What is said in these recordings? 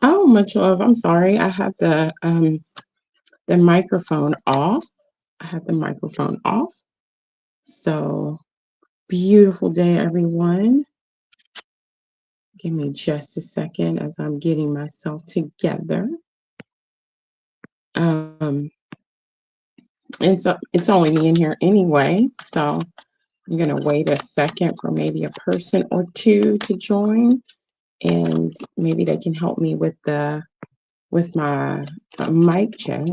Oh, much love. I'm sorry. I had the microphone off. I had the microphone off. So beautiful day, everyone. Give me just a second as I'm getting myself together. Um, and so it's only me in here anyway. So I'm gonna wait a second for maybe a person or two to join, and maybe they can help me with my mic check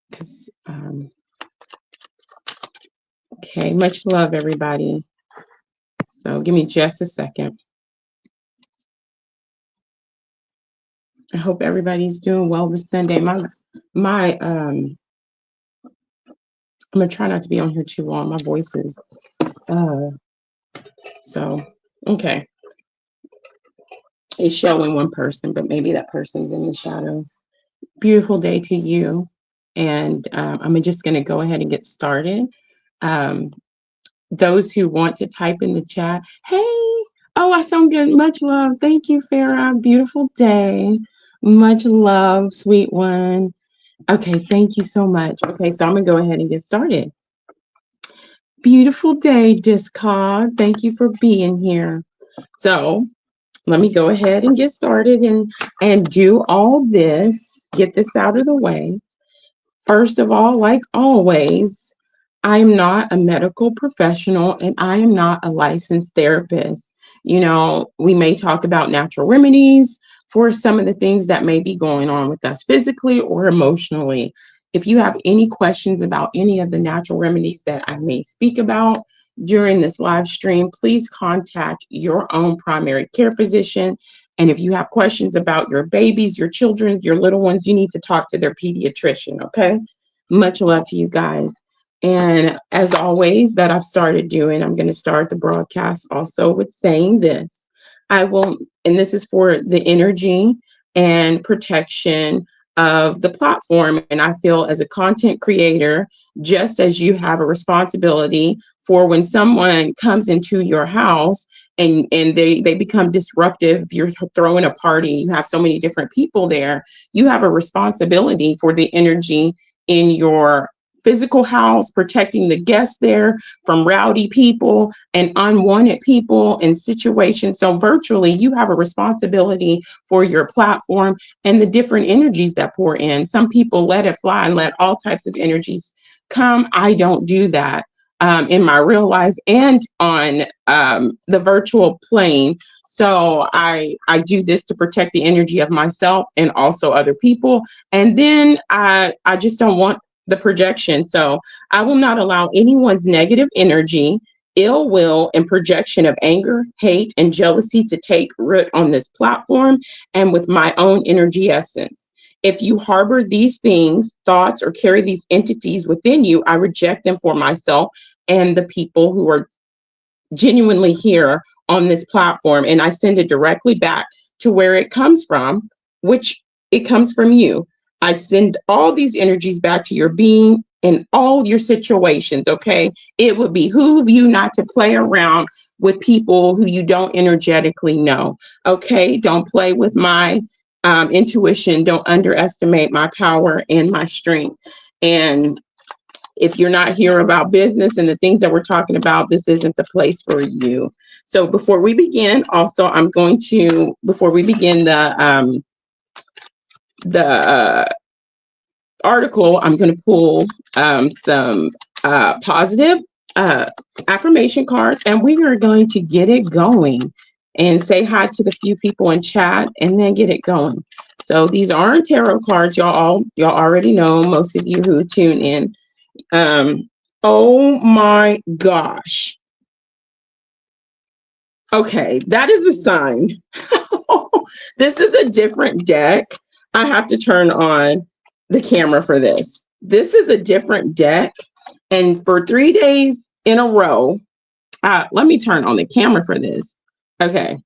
because okay, much love, everybody. So give me just a second. I hope everybody's doing well this Sunday. My I'm gonna try not to be on here too long. My voice is uh so okay. It's showing one person, but maybe that person's in the shadow. Beautiful day to you. And I'm just gonna go ahead and get started. Um, those who want to type in the chat, hey, oh, I sound good. Much love. Thank you, Farah. Beautiful day. Much love, sweet one. Okay, thank you so much. Okay, so I'm gonna go ahead and get started. Beautiful day, Discog. Thank you for being here. So let me go ahead and get started and do all this, get this out of the way. First of all, like always, I'm not a medical professional and I am not a licensed therapist. You know, we may talk about natural remedies for some of the things that may be going on with us physically or emotionally. If you have any questions about any of the natural remedies that I may speak about during this live stream, please contact your own primary care physician. And if you have questions about your babies, your children, your little ones, you need to talk to their pediatrician, okay? Much love to you guys. And as always, that I've started doing, I'm going to start the broadcast also with saying this. I will, and this is for the energy and protection of the platform. And I feel as a content creator, just as you have a responsibility for when someone comes into your house and they become disruptive, you're throwing a party, you have so many different people there, you have a responsibility for the energy in your physical house, protecting the guests there from rowdy people and unwanted people and situations. So virtually, you have a responsibility for your platform and the different energies that pour in. Some people let it fly and let all types of energies come. I don't do that. In my real life and on the virtual plane. So I do this to protect the energy of myself and also other people. And then I just don't want the projection. So I will not allow anyone's negative energy, ill will, and projection of anger, hate, and jealousy to take root on this platform and with my own energy essence. If you harbor these things, thoughts, or carry these entities within you, I reject them for myself and the people who are genuinely here on this platform. And I send it directly back to where it comes from, which it comes from you. I send all these energies back to your being in all your situations, okay? It would behoove you not to play around with people who you don't energetically know, okay? Don't play with my intuition. Don't underestimate my power and my strength. And if you're not here about business and the things that we're talking about, this isn't the place for you. So before we begin, also, I'm going to, before we begin the article, I'm going to pull some positive affirmation cards, and we are going to get it going and say hi to the few people in chat and then get it going. So these aren't tarot cards, y'all already know, most of you who tune in. Oh my gosh. Okay, that is a sign. This is a different deck. I have to turn on the camera for this. This is a different deck. And for 3 days in a row, let me turn on the camera for this. Okay,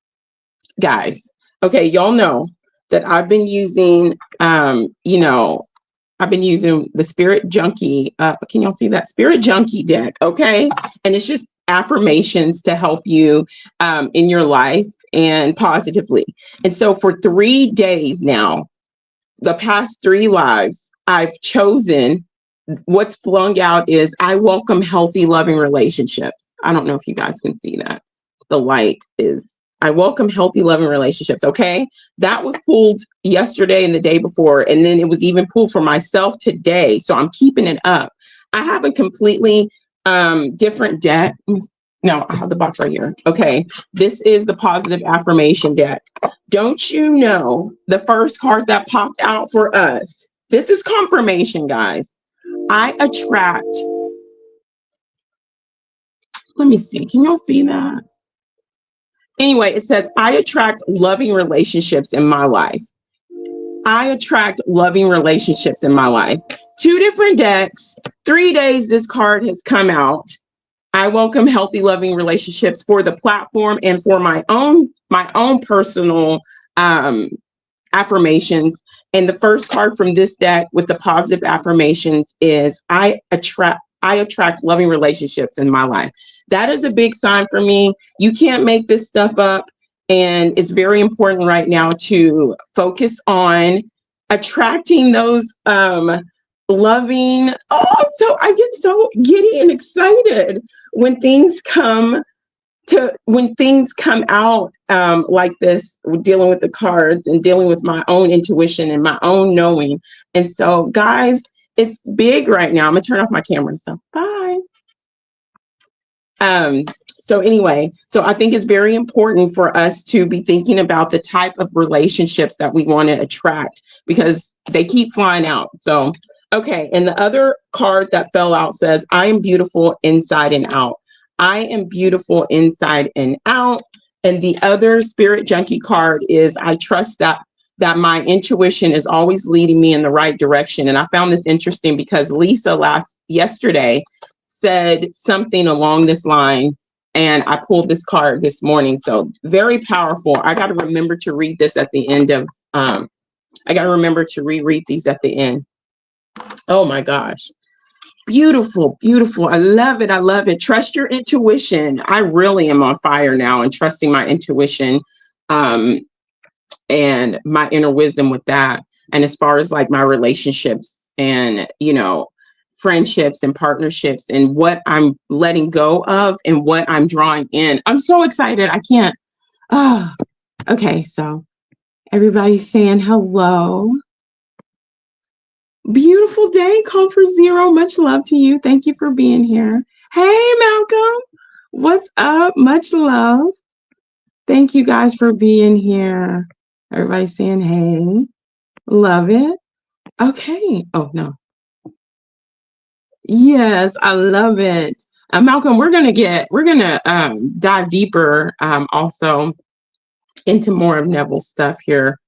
guys. Okay, y'all know that I've been using, I've been using the Spirit Junkie. Can y'all see that? Spirit Junkie deck, okay? And it's just affirmations to help you in your life and positively. And so for 3 days now, the past 3 lives, I've chosen, what's flung out is, I welcome healthy, loving relationships. I don't know if you guys can see that. The light is, I welcome healthy, loving relationships. Okay. That was pulled yesterday and the day before. And then it was even pulled for myself today. So I'm keeping it up. I have a completely different deck. No, I have the box right here. Okay. This is the positive affirmation deck. Don't you know the first card that popped out for us? This is confirmation, guys. I attract, let me see. Can y'all see that? Anyway, it says, I attract loving relationships in my life. I attract loving relationships in my life. 2 different decks, 3 days this card has come out. I welcome healthy, loving relationships for the platform and for my own personal affirmations. And the first card from this deck with the positive affirmations is, I attract loving relationships in my life. That is a big sign for me. You can't make this stuff up. And it's very important right now to focus on attracting those loving. Oh, so I get so giddy and excited when things come out like this, dealing with the cards and dealing with my own intuition and my own knowing. And so, guys, it's big right now. I'm gonna turn off my camera and stuff. Bye. So anyway, so I think it's very important for us to be thinking about the type of relationships that we want to attract, because they keep flying out. So, okay. And the other card that fell out says, I am beautiful inside and out. I am beautiful inside and out. And the other spirit junkie card is, I trust that my intuition is always leading me in the right direction. And I found this interesting because Lisa yesterday said something along this line, and I pulled this card this morning. So very powerful. I got to remember to read this at the end of, I got to remember to reread these at the end. Oh my gosh. Beautiful, beautiful. I love it. I love it. Trust your intuition. I really am on fire now and trusting my intuition and my inner wisdom with that. And as far as like my relationships and, friendships and partnerships and what I'm letting go of and what I'm drawing in, I'm so excited. I can't. Oh, okay. So everybody's saying hello. Beautiful day, Comfort Zero. Much love to you. Thank you for being here. Hey, Malcolm. What's up? Much love. Thank you guys for being here. Everybody's saying hey. Love it. Okay. Oh, no. Yes, I love it. Malcolm, we're gonna dive deeper also into more of Neville's stuff here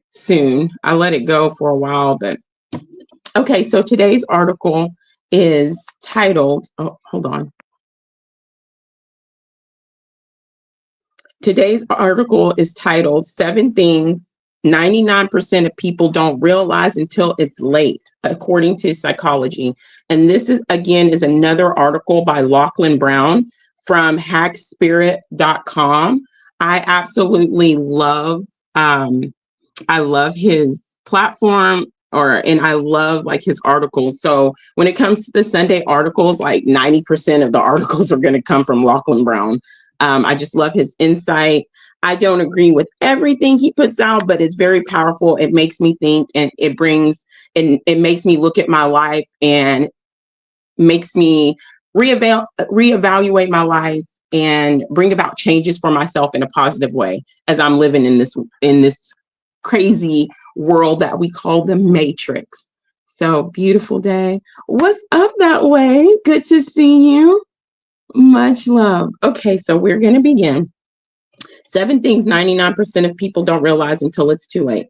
soon. I let it go for a while, but okay, so today's article is titled, oh, hold on. Today's article is titled 7 Things 99% of People Don't Realize Until It's Late, according to psychology. And this is another article by Lachlan Brown from hackspirit.com. I absolutely love, I love his platform and I love like his articles. So when it comes to the Sunday articles, like 90% of the articles are going to come from Lachlan Brown. I just love his insight. I don't agree with everything he puts out, but it's very powerful. It makes me think, and it makes me look at my life and makes me reevaluate my life and bring about changes for myself in a positive way as I'm living in this crazy world that we call the Matrix. So beautiful day. What's up that way? Good to see you. Much love. Okay, so we're going to begin. 7 things 99% of people don't realize until it's too late.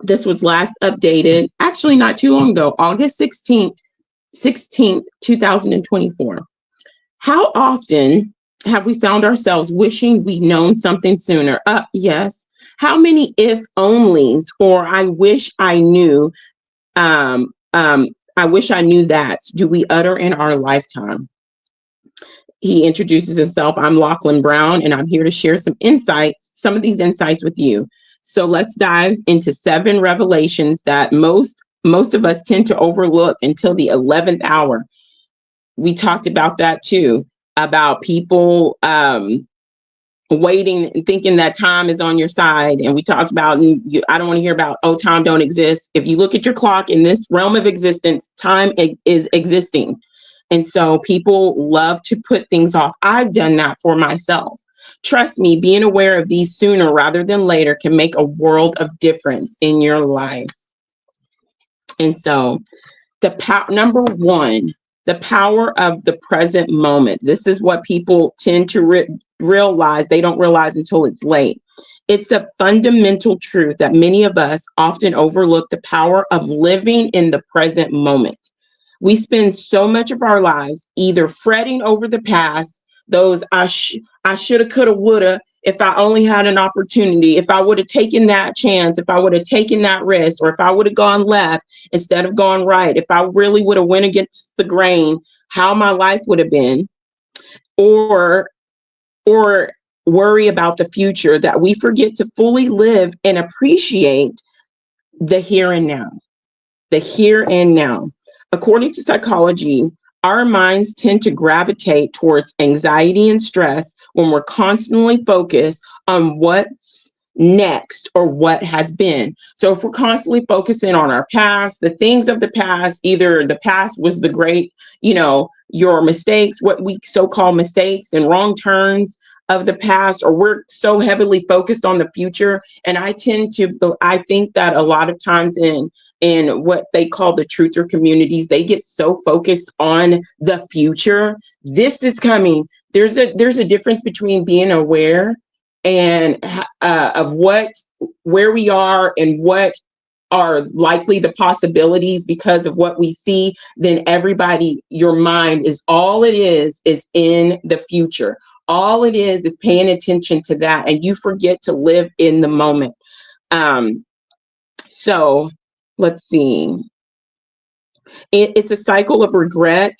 This was last updated, actually not too long ago, August 16th, 2024. How often have we found ourselves wishing we'd known something sooner? Yes. How many if onlys or I wish I knew, I wish I knew that do we utter in our lifetime? he introduces himself. I'm Lachlan Brown, and I'm here to share some of these insights with you. So let's dive into 7 revelations that most of us tend to overlook until the 11th hour. We talked about that too, about people waiting and thinking that time is on your side. And we talked about, I don't want to hear about, oh, time don't exist. If you look at your clock in this realm of existence, time is existing. And so people love to put things off. I've done that for myself. Trust me, being aware of these sooner rather than later can make a world of difference in your life. And so number 1, the power of the present moment. This is what people tend to realize. They don't realize until it's late. It's a fundamental truth that many of us often overlook, the power of living in the present moment. We spend so much of our lives either fretting over the past, those I shoulda, coulda, woulda, if I only had an opportunity, if I would have taken that chance, if I would have taken that risk, or if I would have gone left instead of gone right, if I really would have went against the grain, how my life would have been, or worry about the future, that we forget to fully live and appreciate the here and now. The here and now. According to psychology, our minds tend to gravitate towards anxiety and stress when we're constantly focused on what's next or what has been. So if we're constantly focusing on our past, the things of the past, either the past was the great, your mistakes, what we so-called mistakes and wrong turns of the past, or we're so heavily focused on the future. And I think that a lot of times in what they call the truther communities, they get so focused on the future. This is coming. There's a difference between being aware and of where we are and what are likely the possibilities because of what we see. Then your mind is all it is in the future. All it is paying attention to that, and you forget to live in the moment. So let's see. It's a cycle of regret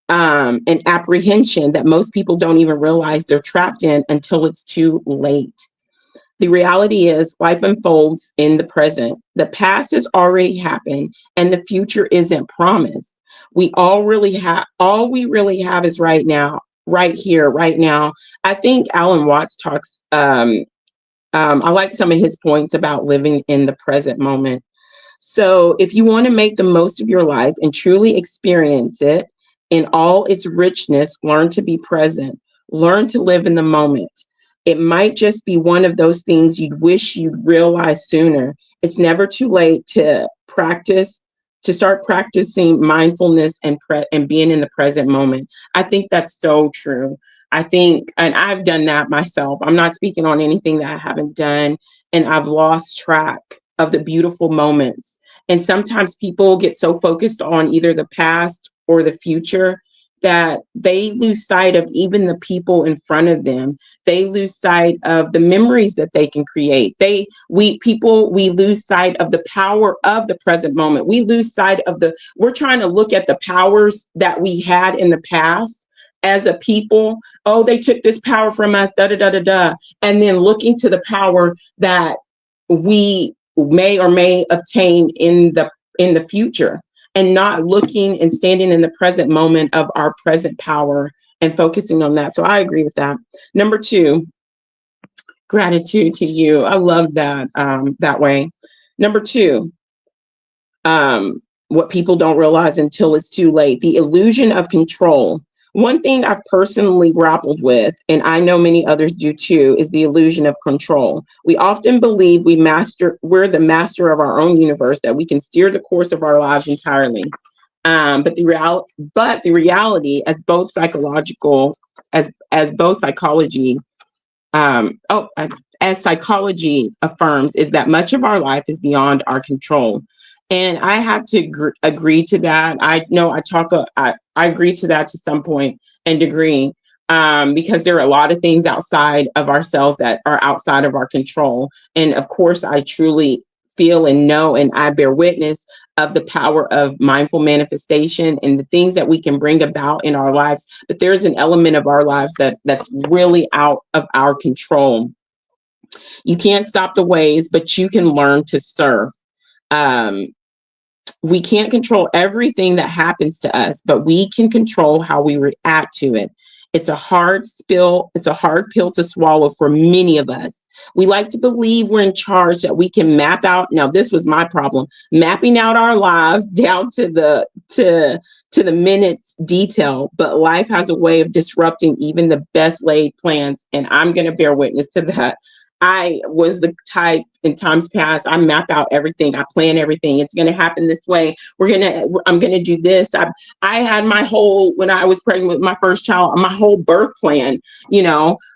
and apprehension that most people don't even realize they're trapped in until it's too late. The reality is life unfolds in the present. The past has already happened and the future isn't promised. All we really have is right now, right here, right now. I think Alan Watts talks, I like some of his points about living in the present moment. So if you want to make the most of your life and truly experience it in all its richness, learn to be present, learn to live in the moment. It might just be one of those things you'd wish you'd realize sooner. It's never too late to start practicing mindfulness and being in the present moment. I think that's so true. And I've done that myself. I'm not speaking on anything that I haven't done, and I've lost track of the beautiful moments. And sometimes people get so focused on either the past or the future that they lose sight of even the people in front of them. They lose sight of the memories that they can create. We lose sight of the power of the present moment. We lose sight of we're trying to look at the powers that we had in the past as a people. Oh, they took this power from us, da da da da da. And then looking to the power that we may or may obtain in the future, and not looking and standing in the present moment of our present power and focusing on that. So I agree with that. Number 2, gratitude to you. I love that that way. Number 2, what people don't realize until it's too late, the illusion of control. One thing I've personally grappled with, and I know many others do too, is the illusion of control. We often believe we're the master of our own universe, that we can steer the course of our lives entirely. But the reality, as both psychology affirms, is that much of our life is beyond our control. And I have to agree to that. I know I agree to that to some point and degree, because there are a lot of things outside of ourselves that are outside of our control. And of course, I truly feel and know, and I bear witness of the power of mindful manifestation and the things that we can bring about in our lives. But there's an element of our lives that's really out of our control. You can't stop the ways, but you can learn to surf. Um, we can't control everything that happens to us, but we can control how we react to it. It's a hard spill. It's a hard pill to swallow for many of us. We like to believe we're in charge, that we can map out. Now, this was my problem, mapping out our lives down to the minutes detail. But life has a way of disrupting even the best laid plans, and I'm going to bear witness to that. I was the type in times past, I map out everything. I plan everything. It's going to happen this way. I'm going to do this. I had my whole, when I was pregnant with my first child, my whole birth plan,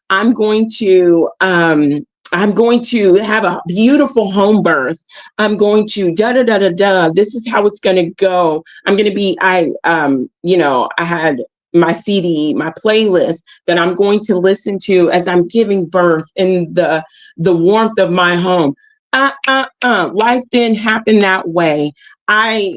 I'm going to have a beautiful home birth. I'm going to da da da da da. This is how it's going to go. I'm going to be, I had my CD, my playlist that I'm going to listen to as I'm giving birth in the warmth of my home. Life didn't happen that way. I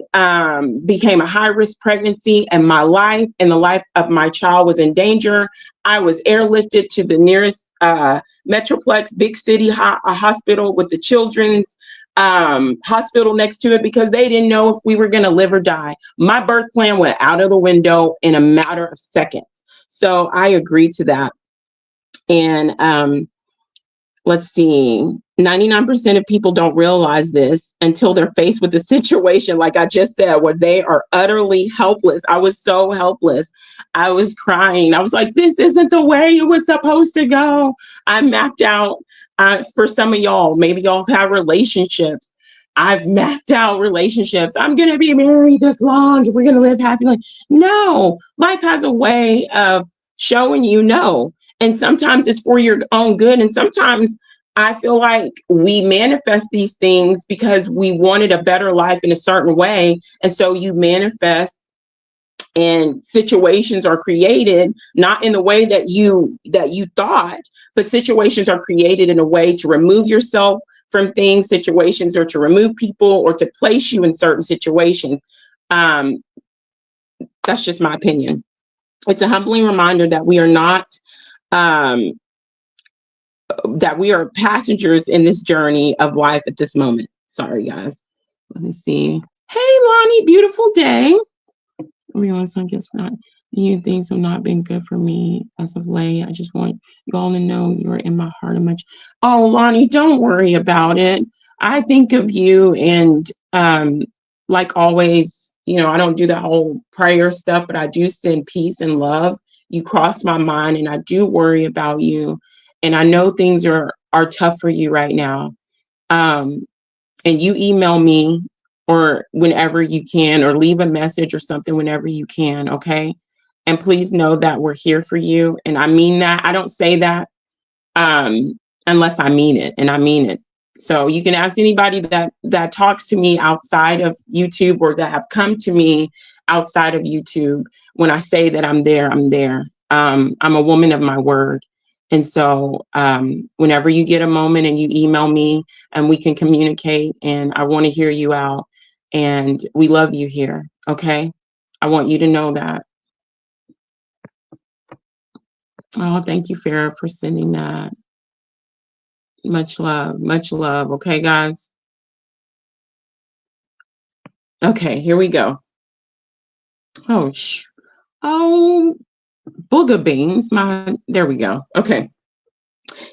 became a high-risk pregnancy, and my life and the life of my child was in danger. I was airlifted to the nearest Metroplex big city hospital with the children's hospital next to it, because they didn't know if we were going to live or die. My birth plan went out of the window in a matter of seconds. So I agreed to that. And let's see, 99% of people don't realize this until they're faced with a situation, like I just said, where they are utterly helpless. I was so helpless. I was crying. I was like, this isn't the way it was supposed to go. I mapped out, for some of y'all, maybe y'all have relationships. I've mapped out relationships. I'm going to be married this long. We're going to live happily. No, life has a way of showing you no. And sometimes it's for your own good. And sometimes I feel like we manifest these things because we wanted a better life in a certain way. And so you manifest, and situations are created not in the way that you thought, but situations are created in a way to remove yourself from things, situations, or to remove people, or to place you in certain situations. That's just my opinion. It's a humbling reminder that we are not that we are passengers in this journey of life at this moment. Sorry, guys. Let me see. Hey, Lonnie, beautiful day. Everyone, SunKissed for not. You things have not been good for me as of late. I just want you all to know you're in my heart and much. Oh, Lonnie, don't worry about it. I think of you, and like always, I don't do that whole prayer stuff, but I do send peace and love. You cross my mind, and I do worry about you. And I know things are tough for you right now. And you email me or whenever you can, or leave a message or something whenever you can, okay? And please know that we're here for you. And I mean that. I don't say that unless I mean it, and I mean it. So you can ask anybody that talks to me outside of YouTube, or that have come to me outside of YouTube. When I say that I'm there, I'm there. I'm a woman of my word. And so whenever you get a moment and you email me, and we can communicate, and I want to hear you out, and we love you here. Okay. I want you to know that. Oh, thank you, Farah, for sending that. Much love, much love. Okay, guys. Okay, here we go. Oh, booger beans. There we go. Okay.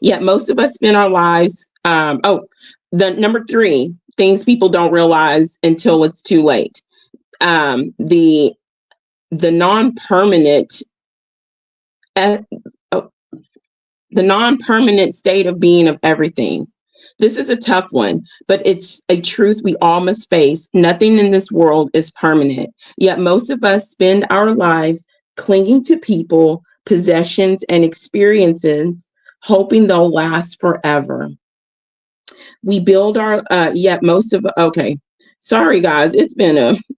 Yeah, most of us spend our lives. The number 3 things people don't realize until it's too late. The non-permanent. The non-permanent state of being of everything. This is a tough one, but it's a truth we all must face. Nothing in this world is permanent, yet most of us spend our lives clinging to people, possessions, and experiences, hoping they'll last forever. We build our, okay. Sorry, guys,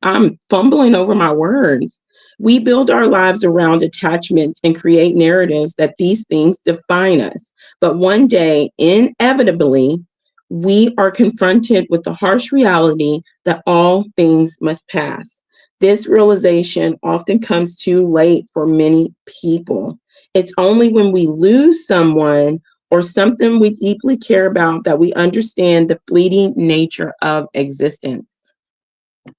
I'm fumbling over my words. We build our lives around attachments and create narratives that these things define us. But one day, inevitably, we are confronted with the harsh reality that all things must pass. This realization often comes too late for many people. It's only when we lose someone or something we deeply care about that we understand the fleeting nature of existence.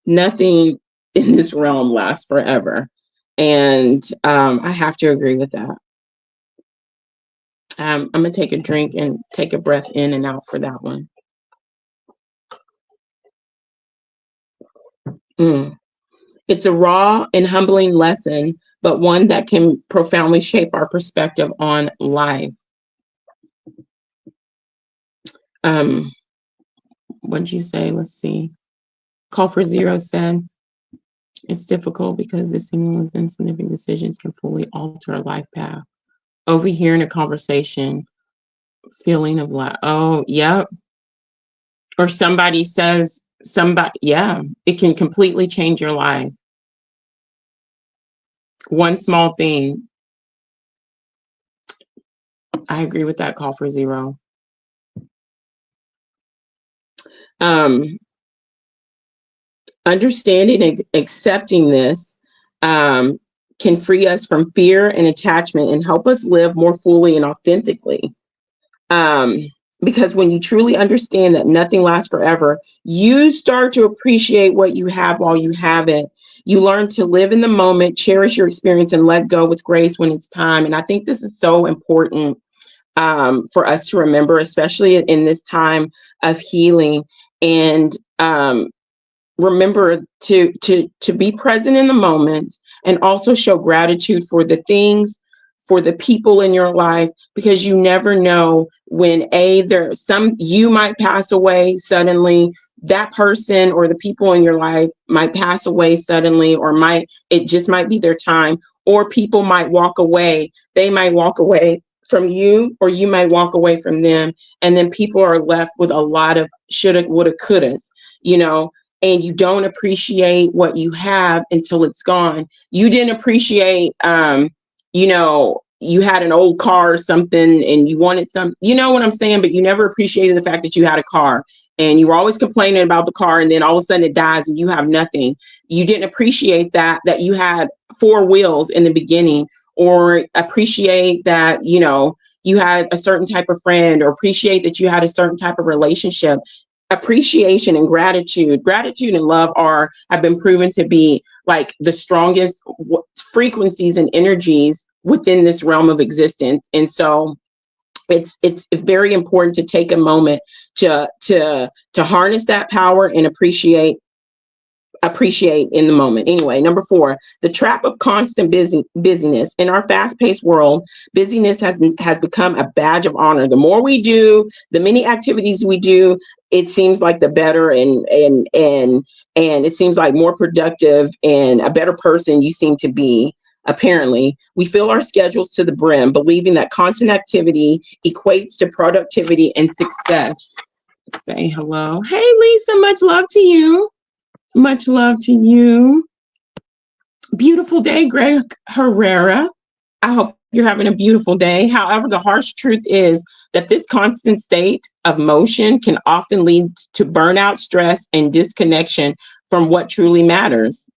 Nothing in this realm lasts forever. And I have to agree with that. I'm going to take a drink and take a breath in and out for that one. It's a raw and humbling lesson, but one that can profoundly shape our perspective on life. What did you say? Let's see. Call for Zero said, it's difficult because the seemingly insignificant decisions can fully alter a life path. Overhearing a conversation, feeling of like, oh, yep. Or somebody says, yeah, it can completely change your life. One small thing. I agree with that. Call for Zero. Understanding and accepting this can free us from fear and attachment and help us live more fully and authentically. Because when you truly understand that nothing lasts forever, you start to appreciate what you have while you have it. You learn to live in the moment, cherish your experience, and let go with grace when it's time. And I think this is so important for us to remember, especially in this time of healing. And remember to be present in the moment, and also show gratitude for the things, for the people in your life, because you never know when you might pass away suddenly, that person or the people in your life might pass away suddenly, or it just might be their time, or people might walk away. They might walk away from you, or you might walk away from them, and then people are left with a lot of shoulda, woulda, couldas, and you don't appreciate what you have until it's gone. You didn't appreciate, you had an old car or something and you wanted some, you know what I'm saying? But you never appreciated the fact that you had a car, and you were always complaining about the car, and then all of a sudden it dies and you have nothing. You didn't appreciate that you had 4 wheels in the beginning, or appreciate that, you had a certain type of friend, or appreciate that you had a certain type of relationship. Appreciation and gratitude and love have been proven to be like the strongest frequencies and energies within this realm of existence. And so it's very important to take a moment to harness that power and appreciate in the moment. Anyway, number 4, the trap of constant busyness. In our fast-paced world, busyness has become a badge of honor. The more we do, the many activities we do, it seems like the better and it seems like more productive and a better person you seem to be. Apparently, we fill our schedules to the brim, believing that constant activity equates to productivity and success. Say hello. Hey, Lisa, much love to you. Much love to you. Beautiful day, Greg Herrera. I hope you're having a beautiful day. However, the harsh truth is that this constant state of motion can often lead to burnout, stress, and disconnection from what truly matters.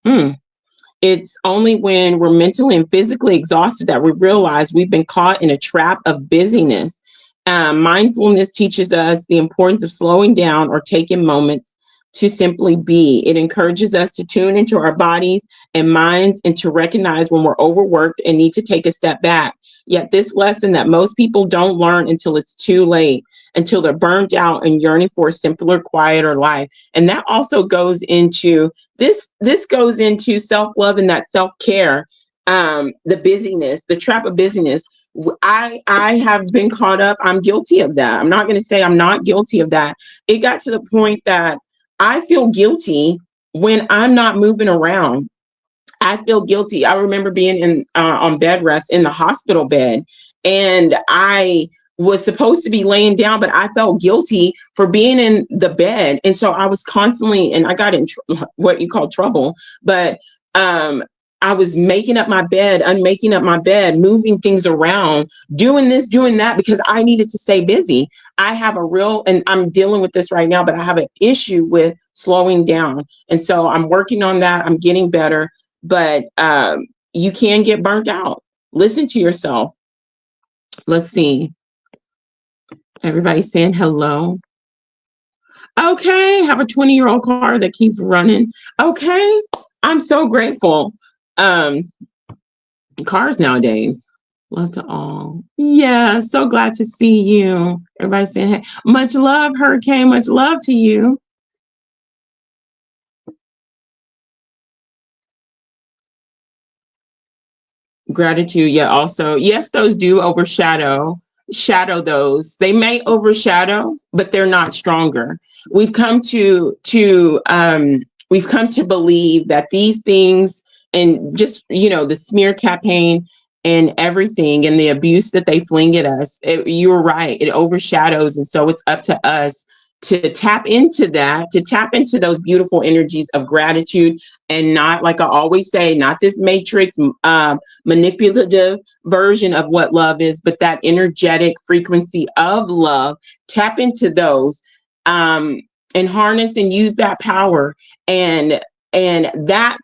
It's only when we're mentally and physically exhausted that we realize we've been caught in a trap of busyness. Mindfulness teaches us the importance of slowing down or taking moments to simply be. It encourages us to tune into our bodies and minds and to recognize when we're overworked and need to take a step back. Yet this lesson that most people don't learn until it's too late, until they're burned out and yearning for a simpler, quieter life. And that also goes into this goes into self-love and that self-care, the busyness, the trap of busyness. I have been caught up. I'm guilty of that. I'm not going to say I'm not guilty of that. It got to the point that I feel guilty when I'm not moving around. I feel guilty. I remember being on bed rest in the hospital bed, and I was supposed to be laying down, but I felt guilty for being in the bed. And so I was constantly, and I got in what you call trouble, but I was making up my bed, unmaking up my bed, moving things around, doing this, doing that, because I needed to stay busy. I have a real, and I'm dealing with this right now, but I have an issue with slowing down. And so I'm working on that. I'm getting better, but you can get burnt out. Listen to yourself. Let's see. Everybody's saying hello. Okay, have a 20-year-old car that keeps running. Okay, I'm so grateful. Um, Cars nowadays. Love to all. Yeah, so glad to see you. Everybody saying hey. Much love, Hurricane. Much love to you. Gratitude, yeah, also. Yes, those do shadow those. They may overshadow, but they're not stronger. We've come to believe that these things, and just, the smear campaign and everything, and the abuse that they fling at us, you're right, it overshadows. And so it's up to us to tap into that, to tap into those beautiful energies of gratitude, and not, like I always say, not this matrix manipulative version of what love is, but that energetic frequency of love. Tap into those, and harness and use that power. And that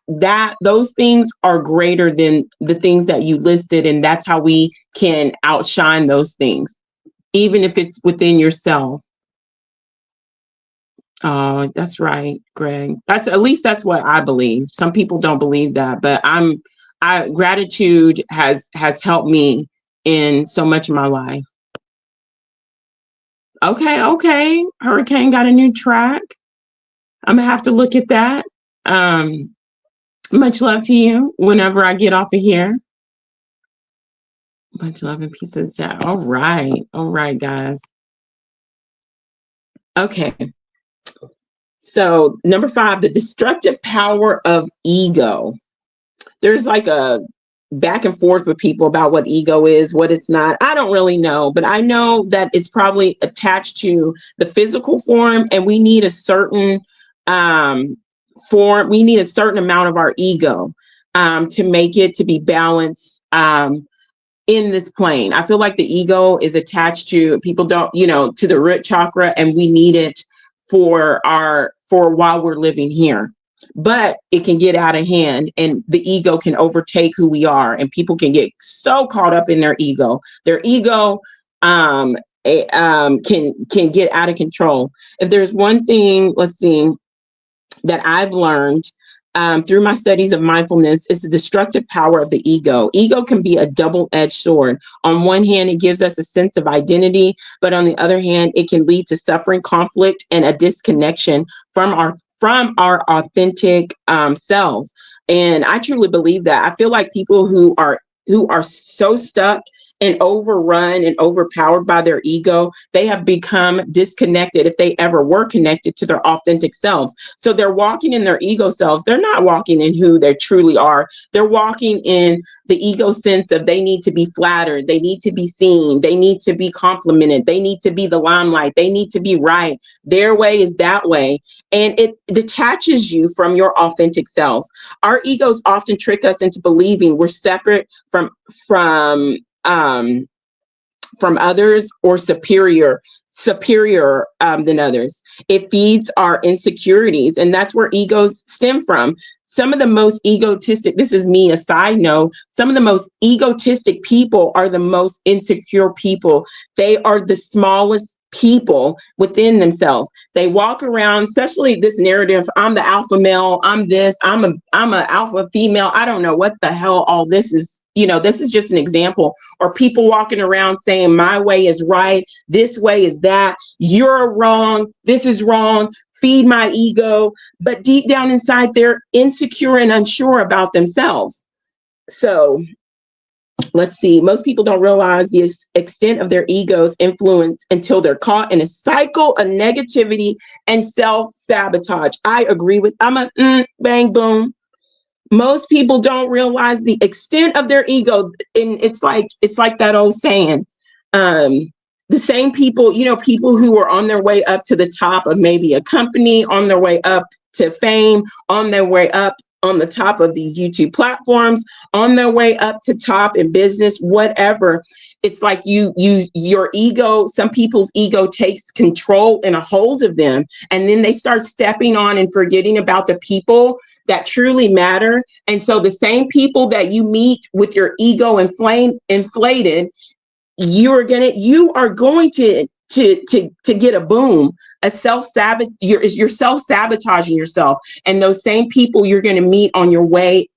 those things are greater than the things that you listed, and that's how we can outshine those things, even if it's within yourself. Oh, that's right, Greg. That's, at least that's what I believe. Some people don't believe that, but gratitude has helped me in so much of my life. Okay. Hurricane got a new track. I'm gonna have to look at that. Much love to you whenever I get off of here. Much love and peace in the chat. All right, guys. Okay. So number 5, the destructive power of ego. There's like a back and forth with people about what ego is, what it's not. I don't really know, but I know that it's probably attached to the physical form, and we need a certain form. We need a certain amount of our ego to make it to be balanced in this plane. I feel like the ego is attached to, people don't, to the root chakra, and we need it for while we're living here. But it can get out of hand, and the ego can overtake who we are, and people can get so caught up in their ego. Their ego can get out of control. If there's one thing, let's see, that I've learned through my studies of mindfulness, is the destructive power of the ego. Ego can be a double-edged sword. On one hand, it gives us a sense of identity, but on the other hand, it can lead to suffering, conflict, and a disconnection from our authentic selves. And I truly believe that. I feel like people who are so stuck and overrun and overpowered by their ego, they have become disconnected, if they ever were connected, to their authentic selves. So they're walking in their ego selves. They're not walking in who they truly are. They're walking in the ego sense of they need to be flattered, they need to be seen, they need to be complimented, they need to be the limelight, they need to be right. Their way is that way. And it detaches you from your authentic selves. Our egos often trick us into believing we're separate from others, or superior than others. It feeds our insecurities, and that's where egos stem from. Some of the most egotistic, this is me, a side note, some of the most egotistic people are the most insecure people. They are the smallest people within themselves. They walk around, especially this narrative, I'm the alpha male, I'm this, I'm a alpha female. I don't know what the hell all this is. This is just an example. Or people walking around saying my way is right, this way is that, you're wrong, this is wrong, feed my ego. But deep down inside, they're insecure and unsure about themselves. So let's see. Most people don't realize the extent of their ego's influence until they're caught in a cycle of negativity and self-sabotage. I agree with, I'm a bang boom. Most people don't realize the extent of their ego. And it's like that old saying, the same people, people who are on their way up to the top of maybe a company, on their way up to fame, on their way up on the top of these YouTube platforms, on their way up to top in business, whatever. It's like your ego, some people's ego takes control and a hold of them. And then they start stepping on and forgetting about the people that truly matter. And so the same people that you meet with your ego inflated, you are going to get a boom, a you're self-sabotaging yourself. And those same people you're going to meet on your way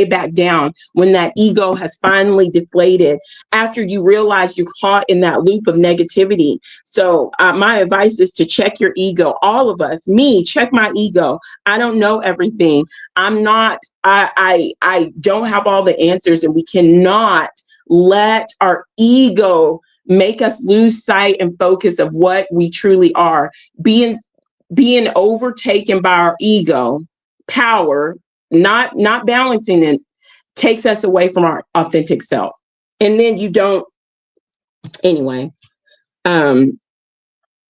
back down, when that ego has finally deflated, after you realize you're caught in that loop of negativity. So my advice is to check your ego. All of us, check my ego. I don't know everything. I don't have all the answers, and we cannot let our ego make us lose sight and focus of what we truly are. Being overtaken by our ego power, not balancing it, takes us away from our authentic self. And then you don't, anyway. And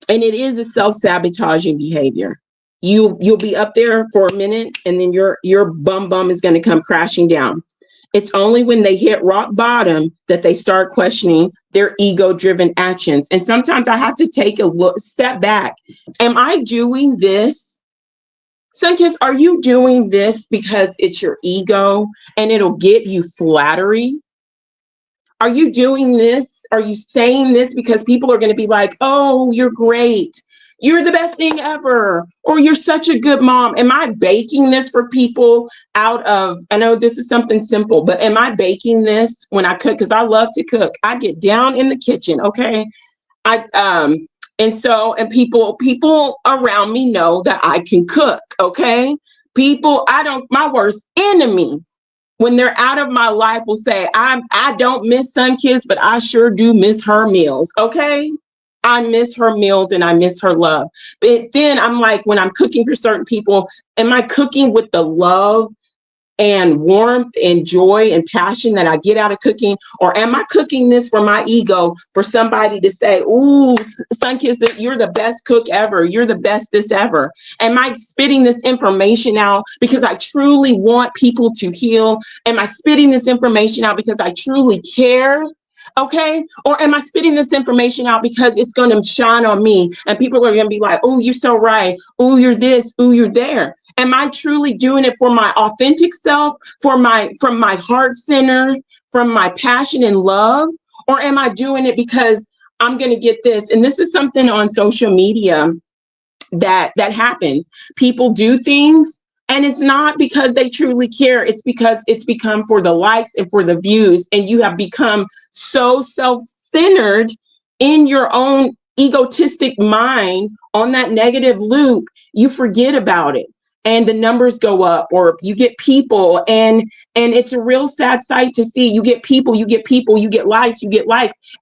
it is a self-sabotaging behavior. You'll be up there for a minute, and then your bum is going to come crashing down. It's only when they hit rock bottom that they start questioning their ego-driven actions. And sometimes I have to take a step back. Am I doing this? SunKissed, are you doing this because it's your ego and it'll get you flattery? Are you doing this? Are you saying this because people are going to be like, oh, you're great, you're the best thing ever, or you're such a good mom? Am I baking this for people out of, I know this is something simple, but am I baking this when I cook? Because I love to cook. I get down in the kitchen, okay? And people around me know that I can cook, okay? My worst enemy, when they're out of my life, will say, I don't miss SunKissed, but I sure do miss her meals, okay? I miss her meals and I miss her love. But then I'm like, when I'm cooking for certain people, am I cooking with the love and warmth and joy and passion that I get out of cooking? Or am I cooking this for my ego, for somebody to say, ooh, SunKissed, you're the best cook ever, you're the best this ever? Am I spitting this information out because I truly want people to heal? Am I spitting this information out because I truly care? Okay. Or am I spitting this information out because it's going to shine on me and people are going to be like, oh, you're so right. Oh, you're this. Oh, you're there. Am I truly doing it for my authentic self, from my heart center, from my passion and love? Or am I doing it because I'm going to get this? And this is something on social media that happens. People do things, and it's not because they truly care. It's because it's become for the likes and for the views. And you have become so self-centered in your own egotistic mind on that negative loop, you forget about it. And the numbers go up, or you get people, and it's a real sad sight to see. You get people, you get likes,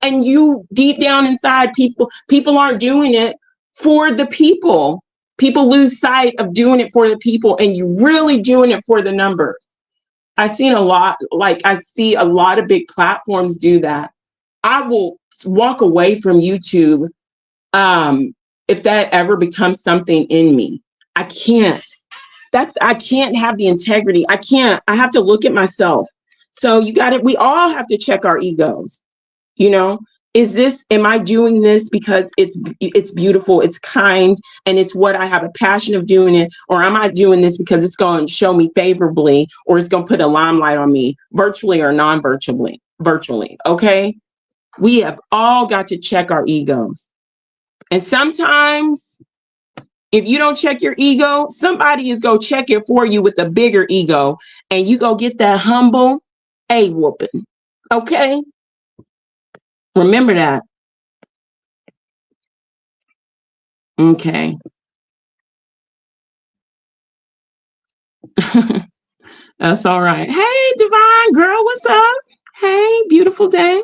and you deep down inside, people aren't doing it for the people. People lose sight of doing it for the people, and you really doing it for the numbers. I see a lot of big platforms do that. I will walk away from YouTube if that ever becomes something in me. I can't have the integrity. I have to look at myself. So we all have to check our egos. Am I doing this because it's beautiful, it's kind, and it's what I have a passion of doing it? Or am I doing this because it's going to show me favorably, or it's going to put a limelight on me, virtually or non-virtually? Okay? We have all got to check our egos. And sometimes, if you don't check your ego, somebody is going to check it for you with a bigger ego, and you go get that humble A-whooping. Okay? Remember that. Okay. That's all right. Hey, Divine girl, what's up? Hey, beautiful day.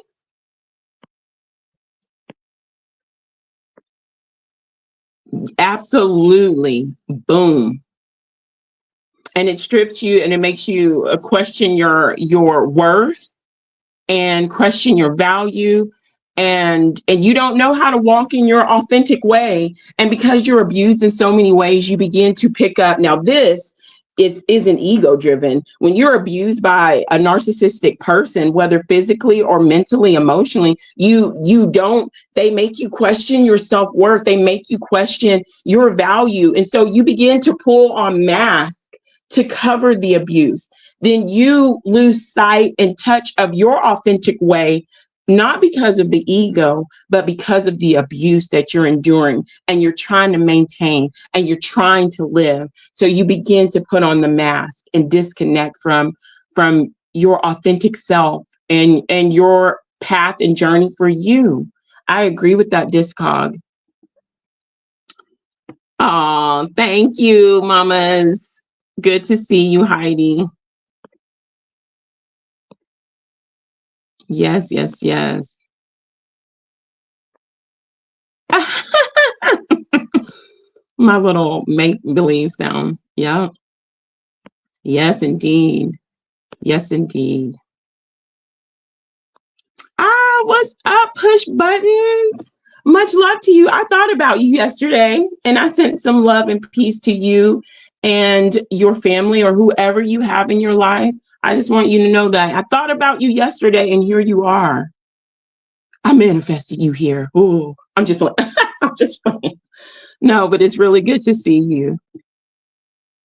Absolutely. Boom. And it strips you, and it makes you question your worth and question your value. And you don't know how to walk in your authentic way. And because you're abused in so many ways, you begin to pick up. Now, this it isn't ego driven. When you're abused by a narcissistic person, whether physically or mentally, emotionally, you don't, they make you question your self-worth. They make you question your value. And so you begin to pull on masks to cover the abuse. Then you lose sight and touch of your authentic way, not because of the ego, but because of the abuse that you're enduring and you're trying to maintain and you're trying to live. So you begin to put on the mask and disconnect from your authentic self and your path and journey for you. I agree with that, Discog. Oh, thank you, mamas. Good to see you, Heidi. Yes, yes, yes. My little make believe sound. Yeah. Yes, indeed. Yes, indeed. Ah, what's up, push buttons? Much love to you. I thought about you yesterday and I sent some love and peace to you and your family or whoever you have in your life. I just want you to know that I thought about you yesterday and here you are. I manifested you here. Oh, I'm just I'm just playing. No, but it's really good to see you.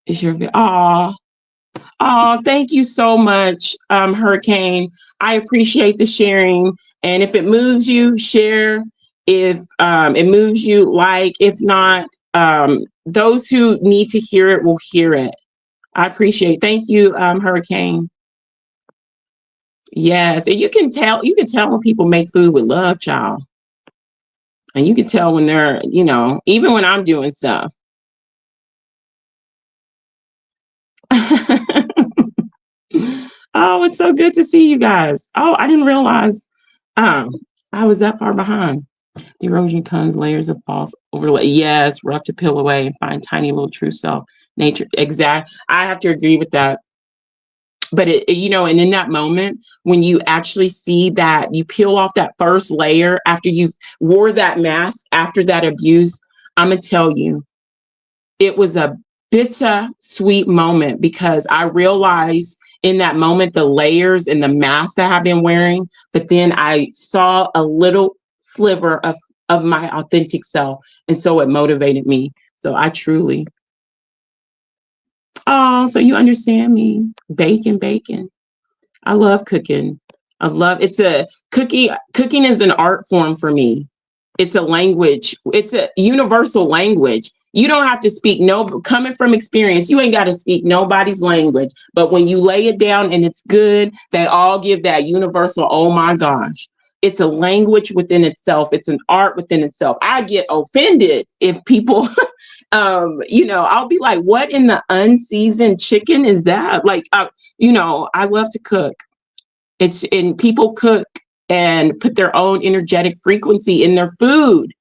It's your oh, thank you so much, Hurricane. I appreciate the sharing. And if it moves you, share. If it moves you, like. If not, those who need to hear it will hear it. I appreciate. Thank you, Hurricane. Yes, and you can tell. You can tell when people make food with love, child. And you can tell when they're, even when I'm doing stuff. Oh, it's so good to see you guys. Oh, I didn't realize um I was that far behind. The erosion comes layers of false overlay. Yes, rough to peel away and find tiny little true self. Nature. Exact. I have to agree with that. But and in that moment, when you actually see that you peel off that first layer after you've wore that mask, after that abuse, I'm gonna tell you, it was a bitter sweet moment because I realized in that moment the layers and the mask that I've been wearing, but then I saw a little sliver of my authentic self, and so it motivated me. So I truly, oh, so you understand me. Bacon. I love cooking. It's a cooking is an art form for me. It's a language. It's a universal language. You don't have to speak coming from experience, you ain't got to speak nobody's language. But when you lay it down and it's good, they all give that universal, oh my gosh. It's a language within itself. It's an art within itself. I get offended if people I'll be like, what in the unseasoned chicken is that? Like, I love to cook. And people cook and put their own energetic frequency in their food,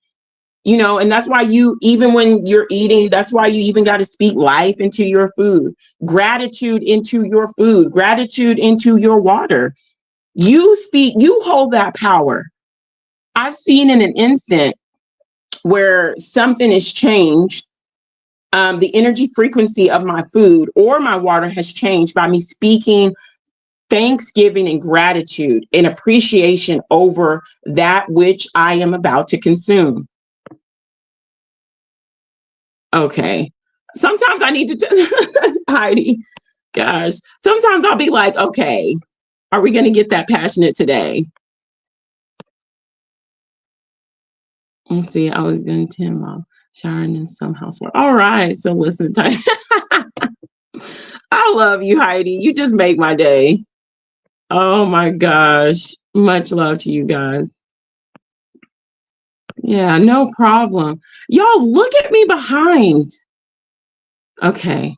and that's why even when you're eating, that's why you even got to speak life into your food, gratitude into your food, gratitude into your water. You hold that power. I've seen in an instant where something is changed. The energy frequency of my food or my water has changed by me speaking thanksgiving and gratitude and appreciation over that which I am about to consume. Okay. Sometimes I need to, Heidi, gosh, sometimes I'll be like, okay, are we going to get that passionate today? Let's see. I was going to Tim while showering in some housework. All right. So listen, I love you, Heidi. You just make my day. Oh my gosh. Much love to you guys. Yeah, no problem. Y'all look at me behind. Okay.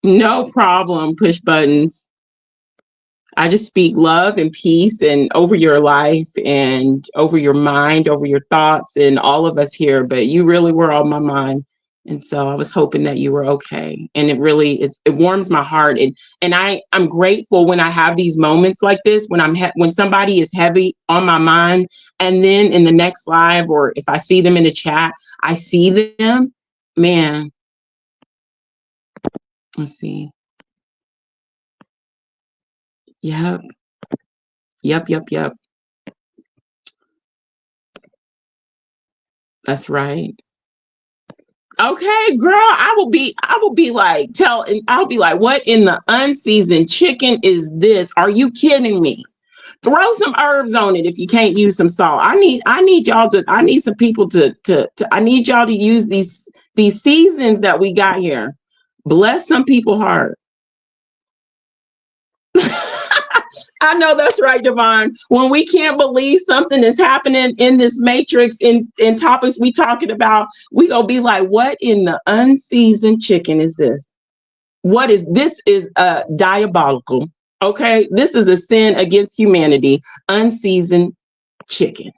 No problem. Push buttons. I just speak love and peace and over your life and over your mind, over your thoughts and all of us here. But you really were on my mind. And so I was hoping that you were okay. And it warms my heart. And I'm grateful when I have these moments like this, when somebody is heavy on my mind. And then in the next live, or if I see them in the chat, I see them, man, Let's see. Yep. Yep. That's right. Okay, girl, I will be like, I'll be like, what in the unseasoned chicken is this? Are you kidding me? Throw some herbs on it if you can't use some salt. I need some people to I need y'all to use these seasons that we got here. Bless some people's heart. I know that's right, Devon. When we can't believe something is happening in this matrix in topics we talking about, we gonna be like, what in the unseasoned chicken is this? What is this? Is diabolical. Okay, this is a sin against humanity. Unseasoned chicken.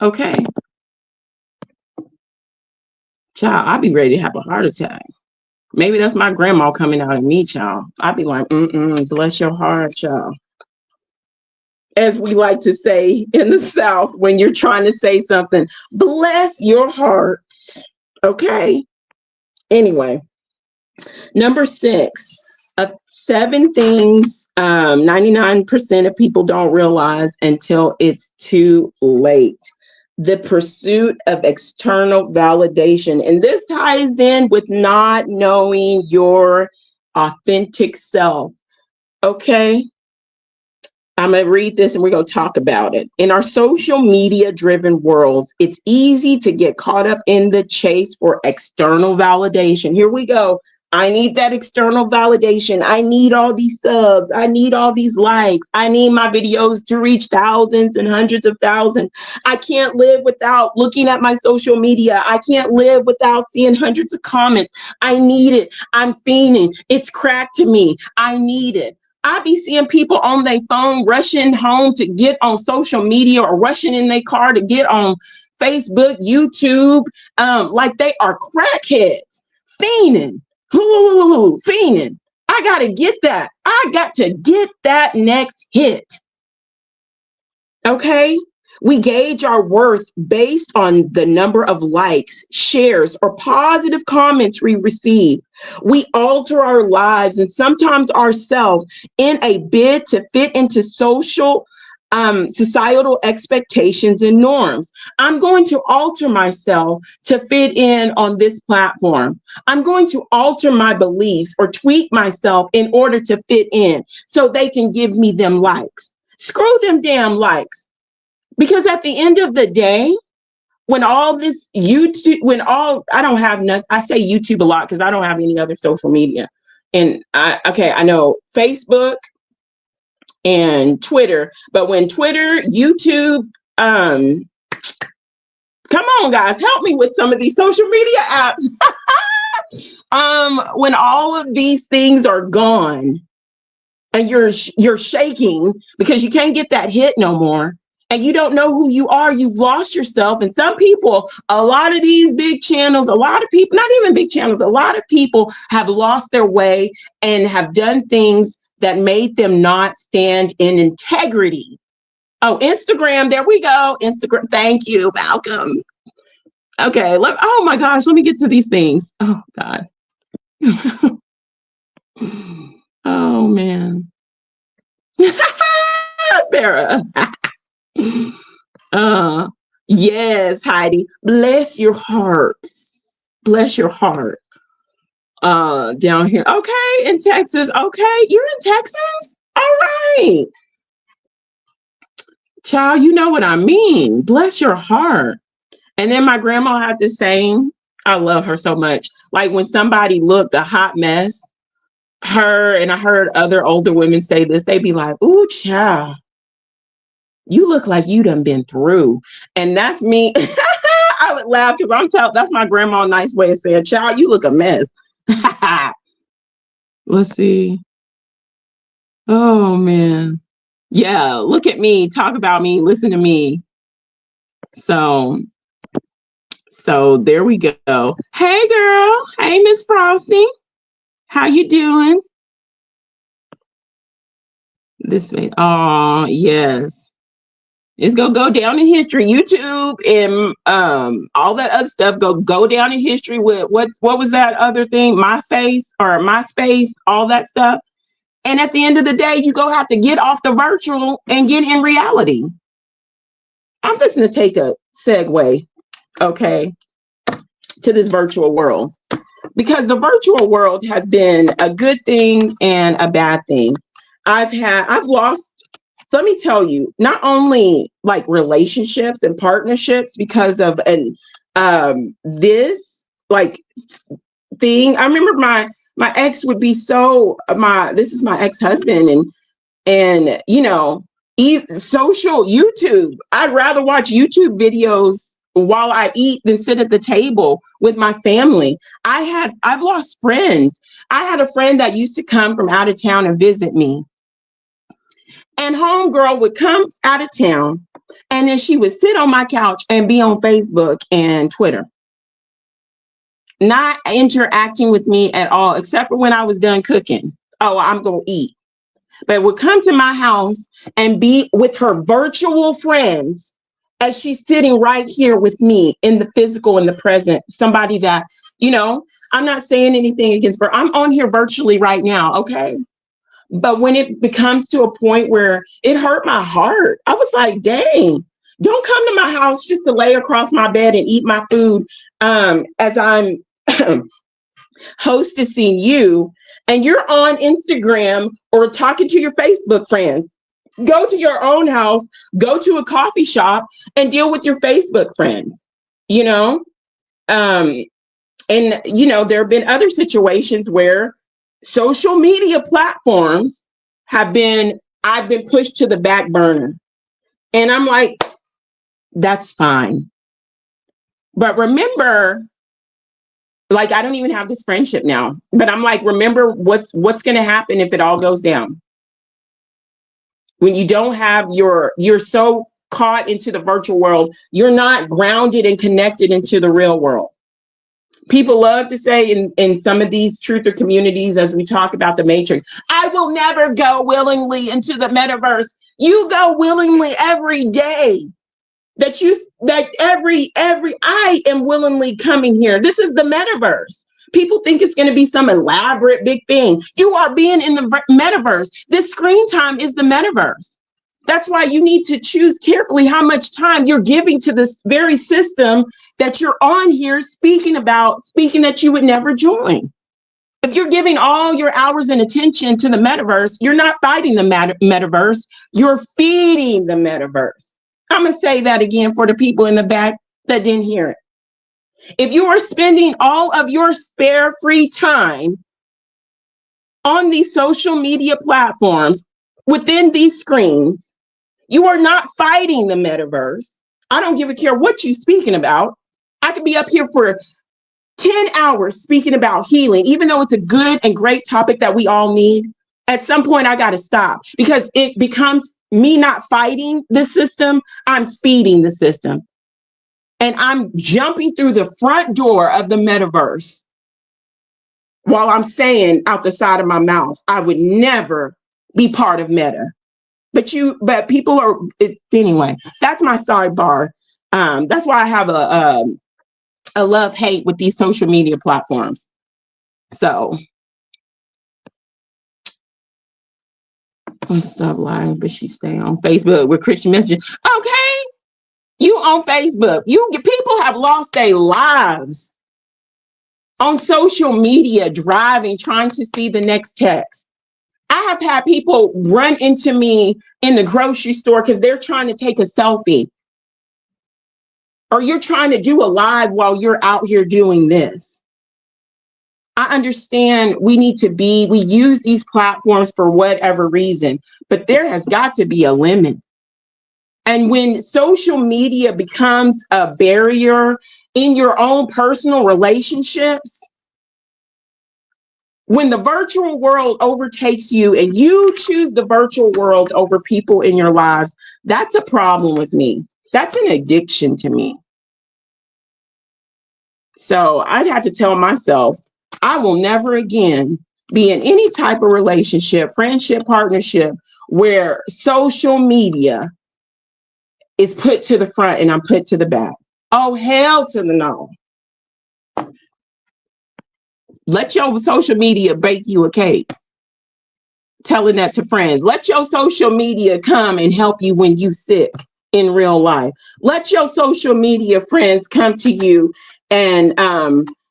Okay, child, I'd be ready to have a heart attack. Maybe that's my grandma coming out of me, child. I'd be like, bless your heart, child. As we like to say in the South, when you're trying to say something, bless your hearts. Okay. Anyway, number 6 of 7 things 99% of people don't realize until it's too late. The pursuit of external validation. And this ties in with not knowing your authentic self. Okay. I'm going to read this and we're going to talk about it. In our social media driven world, it's easy to get caught up in the chase for external validation. Here we go. I need that external validation. I need all these subs. I need all these likes. I need my videos to reach thousands and hundreds of thousands. I can't live without looking at my social media. I can't live without seeing hundreds of comments. I need it. I'm fiending. It's cracked to me. I need it. I be seeing people on their phone rushing home to get on social media or rushing in their car to get on Facebook, YouTube, like they are crackheads, fiending, fiending. I got to get that. I got to get that next hit. Okay. We gauge our worth based on the number of likes, shares, or positive comments we receive. We alter our lives and sometimes ourselves in a bid to fit into societal expectations and norms. I'm going to alter myself to fit in on this platform. I'm going to alter my beliefs or tweak myself in order to fit in so they can give me them likes. Screw them damn likes. Because at the end of the day, when all this YouTube, I don't have nothing, I say YouTube a lot because I don't have any other social media. And I know Facebook and Twitter, but when Twitter, YouTube, come on guys, help me with some of these social media apps. When all of these things are gone and you're shaking because you can't get that hit no more. And you don't know who you are, you've lost yourself. And some people, a lot of these big channels, a lot of people, not even big channels, a lot of people have lost their way and have done things that made them not stand in integrity. Oh, Instagram, there we go. Instagram, thank you, Malcolm. Okay, oh my gosh, let me get to these things. Oh God. Oh man. Sarah. Yes, Heidi. Bless your hearts. Bless your heart. Down here. Okay, in Texas. Okay, you're in Texas? All right. Child, you know what I mean. Bless your heart. And then my grandma had the same. I love her so much. Like when somebody looked a hot mess, her and I heard other older women say this, they'd be like, ooh, child. You look like you done been through. And that's me. I would laugh because that's my grandma's nice way of saying, child, you look a mess. Let's see. Oh man. Yeah, look at me, talk about me, listen to me. So there we go. Hey girl. Hey, Miss Frosty. How you doing? This way. Oh, yes. It's gonna go down in history. YouTube and all that other stuff go down in history with what was that other thing? My face or MySpace, all that stuff. And at the end of the day, you go have to get off the virtual and get in reality. I'm just gonna take a segue, okay, to this virtual world, because the virtual world has been a good thing and a bad thing. I've lost, let me tell you, not only like relationships and partnerships because of this like thing. I remember my ex would be this is my ex-husband, and you know, social YouTube. I'd rather watch YouTube videos while I eat than sit at the table with my family. I've lost friends. I had a friend that used to come from out of town and visit me. And homegirl would come out of town, and then she would sit on my couch and be on Facebook and Twitter, not interacting with me at all, except for when I was done cooking. Oh, I'm going to eat. But would come to my house and be with her virtual friends as she's sitting right here with me in the physical, in the present. Somebody that, you know, I'm not saying anything against her. I'm on here virtually right now, okay? But when it becomes to a point where it hurt my heart, I was like, dang, don't come to my house just to lay across my bed and eat my food as I'm hostessing you, and you're on Instagram or talking to your Facebook friends. Go to your own house, go to a coffee shop and deal with your Facebook friends, you know? And, you know, there have been other situations where social media platforms I've been pushed to the back burner. And I'm like, that's fine. But remember, like, I don't even have this friendship now, but I'm like, remember what's going to happen if it all goes down. When you don't have you're so caught into the virtual world, you're not grounded and connected into the real world. People love to say in some of these truther communities, as we talk about the Matrix, I will never go willingly into the metaverse. You go willingly every day. I am willingly coming here. This is the metaverse. People think it's going to be some elaborate big thing. You are being in the metaverse. This screen time is the metaverse. That's why you need to choose carefully how much time you're giving to this very system that you're on here speaking that you would never join. If you're giving all your hours and attention to the metaverse, you're not fighting the metaverse. You're feeding the metaverse. I'm going to say that again for the people in the back that didn't hear it. If you are spending all of your spare free time on these social media platforms within these screens, you are not fighting the metaverse. I don't give a care what you're speaking about. I could be up here for 10 hours speaking about healing, even though it's a good and great topic that we all need. At some point, I got to stop because it becomes me not fighting the system. I'm feeding the system. And I'm jumping through the front door of the metaverse while I'm saying out the side of my mouth, I would never be part of Meta. But people are, anyway, that's my sidebar. That's why I have a love-hate with these social media platforms. So let's stop live, but she stay on Facebook with Christian messaging. Okay. You on Facebook, people have lost their lives on social media, driving, trying to see the next text. I have had people run into me in the grocery store because they're trying to take a selfie. Or you're trying to do a live while you're out here doing this. I understand we use these platforms for whatever reason, but there has got to be a limit. And when social media becomes a barrier in your own personal relationships, when the virtual world overtakes you and you choose the virtual world over people in your lives, that's a problem with me. That's an addiction to me. So I'd have to tell myself, I will never again be in any type of relationship, friendship, partnership, where social media is put to the front and I'm put to the back. Oh, hell to the no. Let your social media bake you a cake. Telling that to friends. Let your social media come and help you when you sick in real life. Let your social media friends come to you and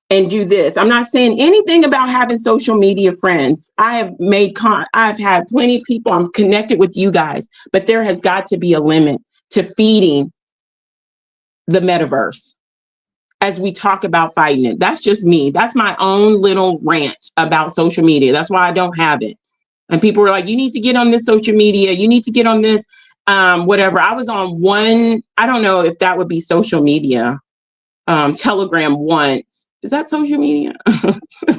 do this. I'm not saying anything about having social media friends. I've had plenty of people. I'm connected with you guys, but there has got to be a limit to feeding the metaverse as we talk about fighting it. That's just me. That's my own little rant about social media. That's why I don't have it. And people were like, you need to get on this social media. You need to get on this, whatever. I was on one, I don't know if that would be social media, Telegram once. Is that social media? I sound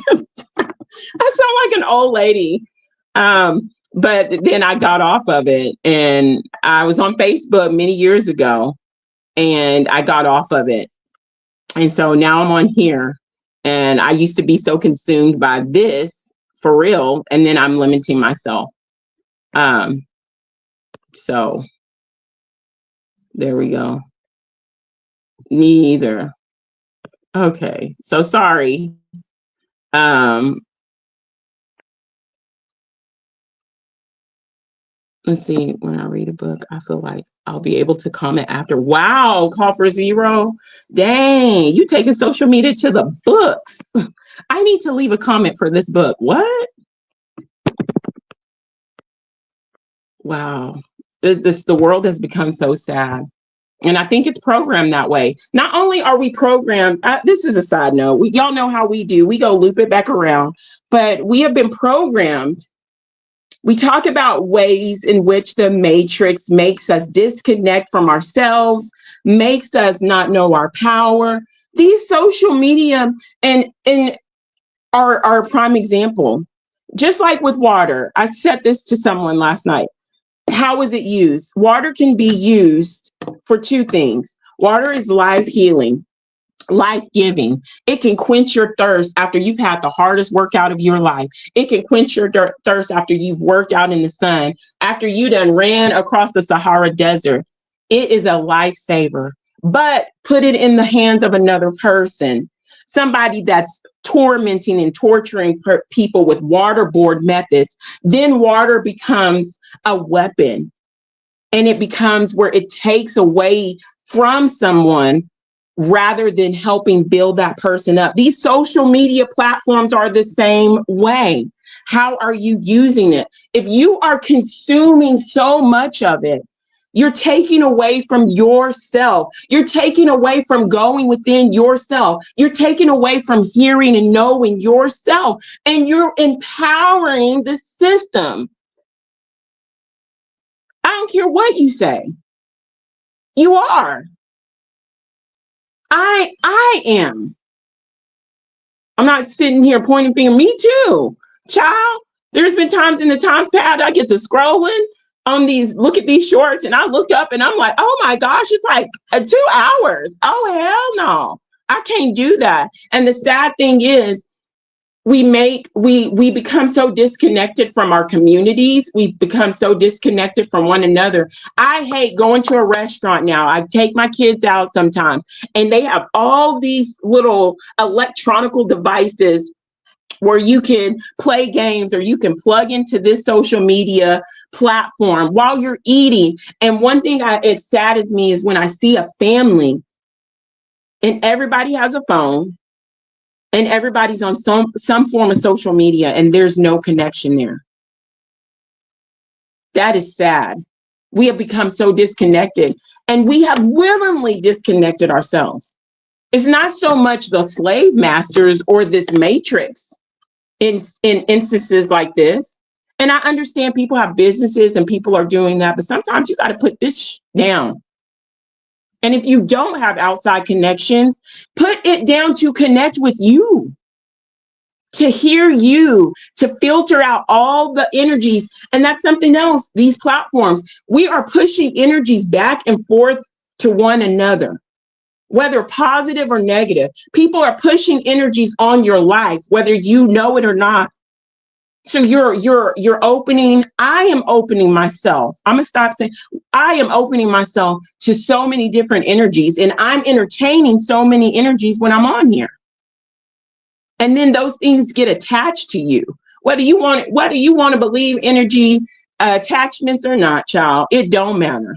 like an old lady. But then I got off of it, and I was on Facebook many years ago, and I got off of it. And so now I'm on here, and I used to be so consumed by this for real, and then I'm limiting myself. So there we go. Neither. Okay, so sorry. Let's see, when I read a book, I feel like I'll be able to comment after. Wow, call for zero. Dang, you taking social media to the books. I need to leave a comment for this book. What? Wow. The world has become so sad. And I think it's programmed that way. Not only are we programmed, this is a side note. Y'all know how we do. We go loop it back around. But we have been programmed. We talk about ways in which the matrix makes us disconnect from ourselves, makes us not know our power. These social media and are a prime example. Just like with water, I said this to someone last night. How is it used? Water can be used for two things. Water is life healing, life-giving. It can quench your thirst after you've had the hardest workout of your life. It can quench your thirst after you've worked out in the sun, after you done ran across the Sahara Desert. It is a lifesaver. But put it in the hands of another person, somebody that's tormenting and torturing people with waterboard methods, then water becomes a weapon. And it becomes where it takes away from someone rather than helping build that person up. These social media platforms are the same way. How are you using it? If you are consuming so much of it, you're taking away from yourself. You're taking away from going within yourself. You're taking away from hearing and knowing yourself. And you're empowering the system. I don't care what you say. You are. I am. I'm not sitting here pointing finger. Me too, child. There's been times in the times pad I get to scrolling on these, look at these shorts, and I look up and I'm like, oh my gosh, it's like 2 hours. Oh, hell no. I can't do that. And the sad thing is, we become so disconnected from our communities. We become so disconnected from one another. I hate going to a restaurant now. I take my kids out sometimes, and they have all these little electronical devices where you can play games or you can plug into this social media platform while you're eating. And one thing it saddens me is when I see a family and everybody has a phone and everybody's on some form of social media and there's no connection there. That is sad. We have become so disconnected, and we have willingly disconnected ourselves. It's not so much the slave masters or this matrix in instances like this. And I understand people have businesses and people are doing that, but sometimes you got to put this down. And if you don't have outside connections, put it down to connect with you, to hear you, to filter out all the energies. And that's something else. These platforms, we are pushing energies back and forth to one another, whether positive or negative. People are pushing energies on your life, whether you know it or not. So you're opening, I am opening myself. I'm gonna stop saying I am opening myself to so many different energies, and I'm entertaining so many energies when I'm on here. And then those things get attached to you. Whether you want to believe energy attachments or not, child, it don't matter.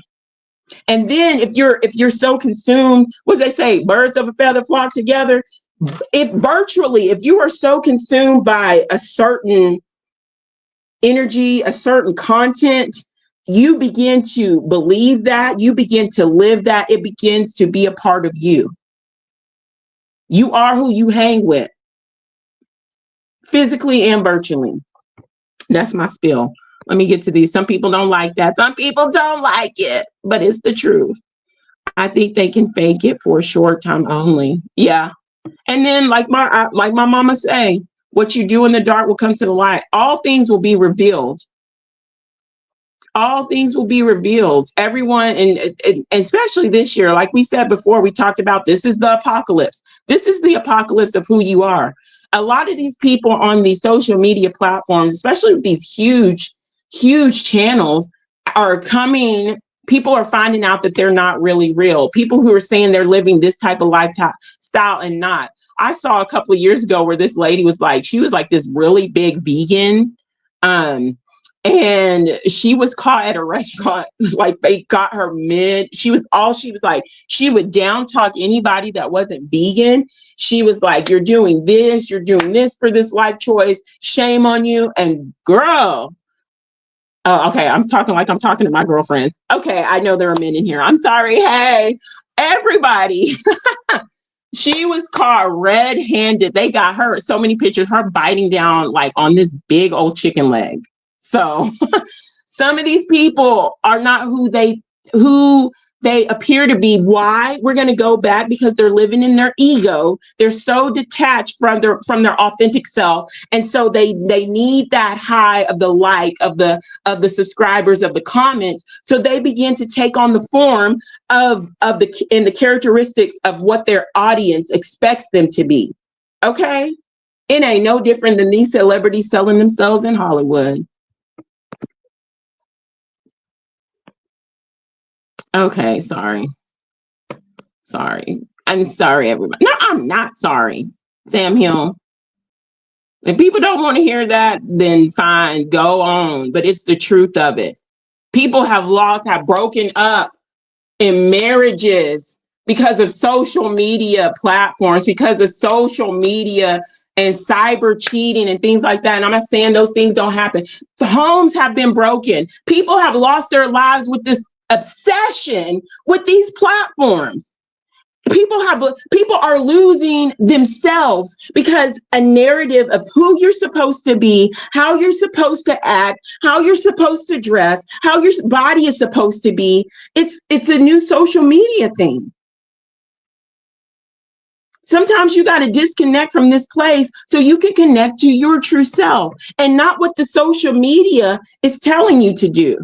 And then if you're so consumed, what they say, birds of a feather flock together. If you are so consumed by a certain energy, a certain content, you begin to believe that, you begin to live that, it begins to be a part of you. You are who you hang with, physically and virtually. That's my spill. Let me get to these. Some people don't like that. Some people don't like it, but it's the truth. I think they can fake it for a short time only. Yeah. And then like my mama say, what you do in the dark will come to the light. All things will be revealed. All things will be revealed. Everyone, and especially this year, like we said before, we talked about this is the apocalypse. This is the apocalypse of who you are. A lot of these people on these social media platforms, especially with these huge channels, are coming. People are finding out that they're not really real. People who are saying they're living this type of lifestyle and not. I saw a couple of years ago where this lady was like, she was like this really big vegan. And she was caught at a restaurant, like they got her she was like, she would down talk anybody that wasn't vegan. She was like, you're doing this for this life choice. Shame on you. And girl, oh, okay, I'm talking like I'm talking to my girlfriends. Okay, I know there are men in here. I'm sorry. Hey, everybody. She was caught red-handed. They got her so many pictures, her biting down like on this big old chicken leg. So some of these people are not who they appear to be. Why? We're going to go back because they're living in their ego. They're so detached from their authentic self. And so they need that high of the like, of the subscribers, of the comments. So they begin to take on the form of the characteristics of what their audience expects them to be. Okay? It ain't no different than these celebrities selling themselves in Hollywood. Okay, sorry. I'm sorry, everybody. No, I'm not sorry, Sam Hill. If people don't want to hear that, then fine, go on. But it's the truth of it. People have broken up in marriages because of social media platforms, because of social media and cyber cheating and things like that. And I'm not saying those things don't happen. The homes have been broken. People have lost their lives with this obsession with these platforms. People are losing themselves because a narrative of who you're supposed to be, how you're supposed to act, how you're supposed to dress, how your body is supposed to be. It's a new social media thing. Sometimes you got to disconnect from this place so you can connect to your true self and not what the social media is telling you to do.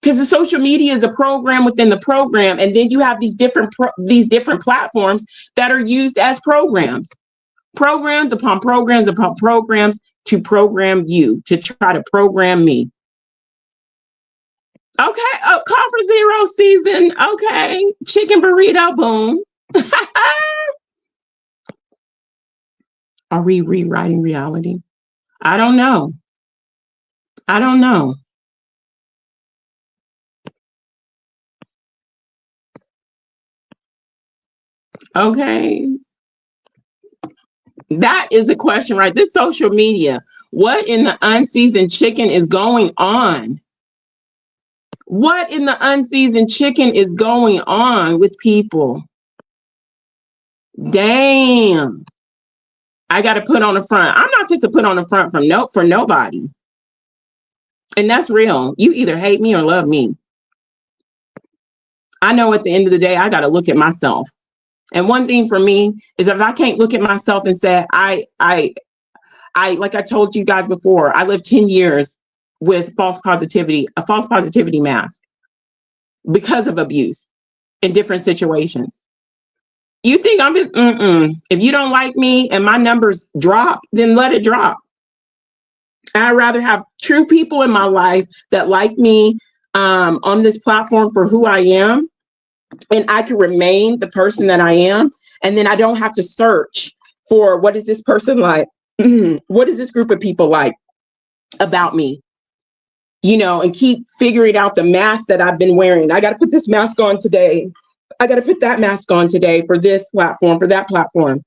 Because the social media is a program within the program, and then you have these different platforms that are used as programs upon programs to program you, to try to program me. Okay, call for zero season. Okay, chicken burrito, boom. Are we rewriting reality? I don't know. Okay. That is a question, right? This social media, what in the unseasoned chicken is going on? What in the unseasoned chicken is going on with people? Damn. I got to put on the front. I'm not fit to put on the front for nobody. And that's real. You either hate me or love me. I know at the end of the day, I got to look at myself. And one thing for me is if I can't look at myself and say, I like I told you guys before, I lived 10 years with a false positivity mask because of abuse in different situations. You think I'm just, if you don't like me and my numbers drop, then let it drop. I'd rather have true people in my life that like me on this platform for who I am, and I can remain the person that I am. And then I don't have to search for what is this person like? What is this group of people like about me? You know, and keep figuring out the mask that I've been wearing. I got to put this mask on today. I got to put that mask on today for this platform, for that platform.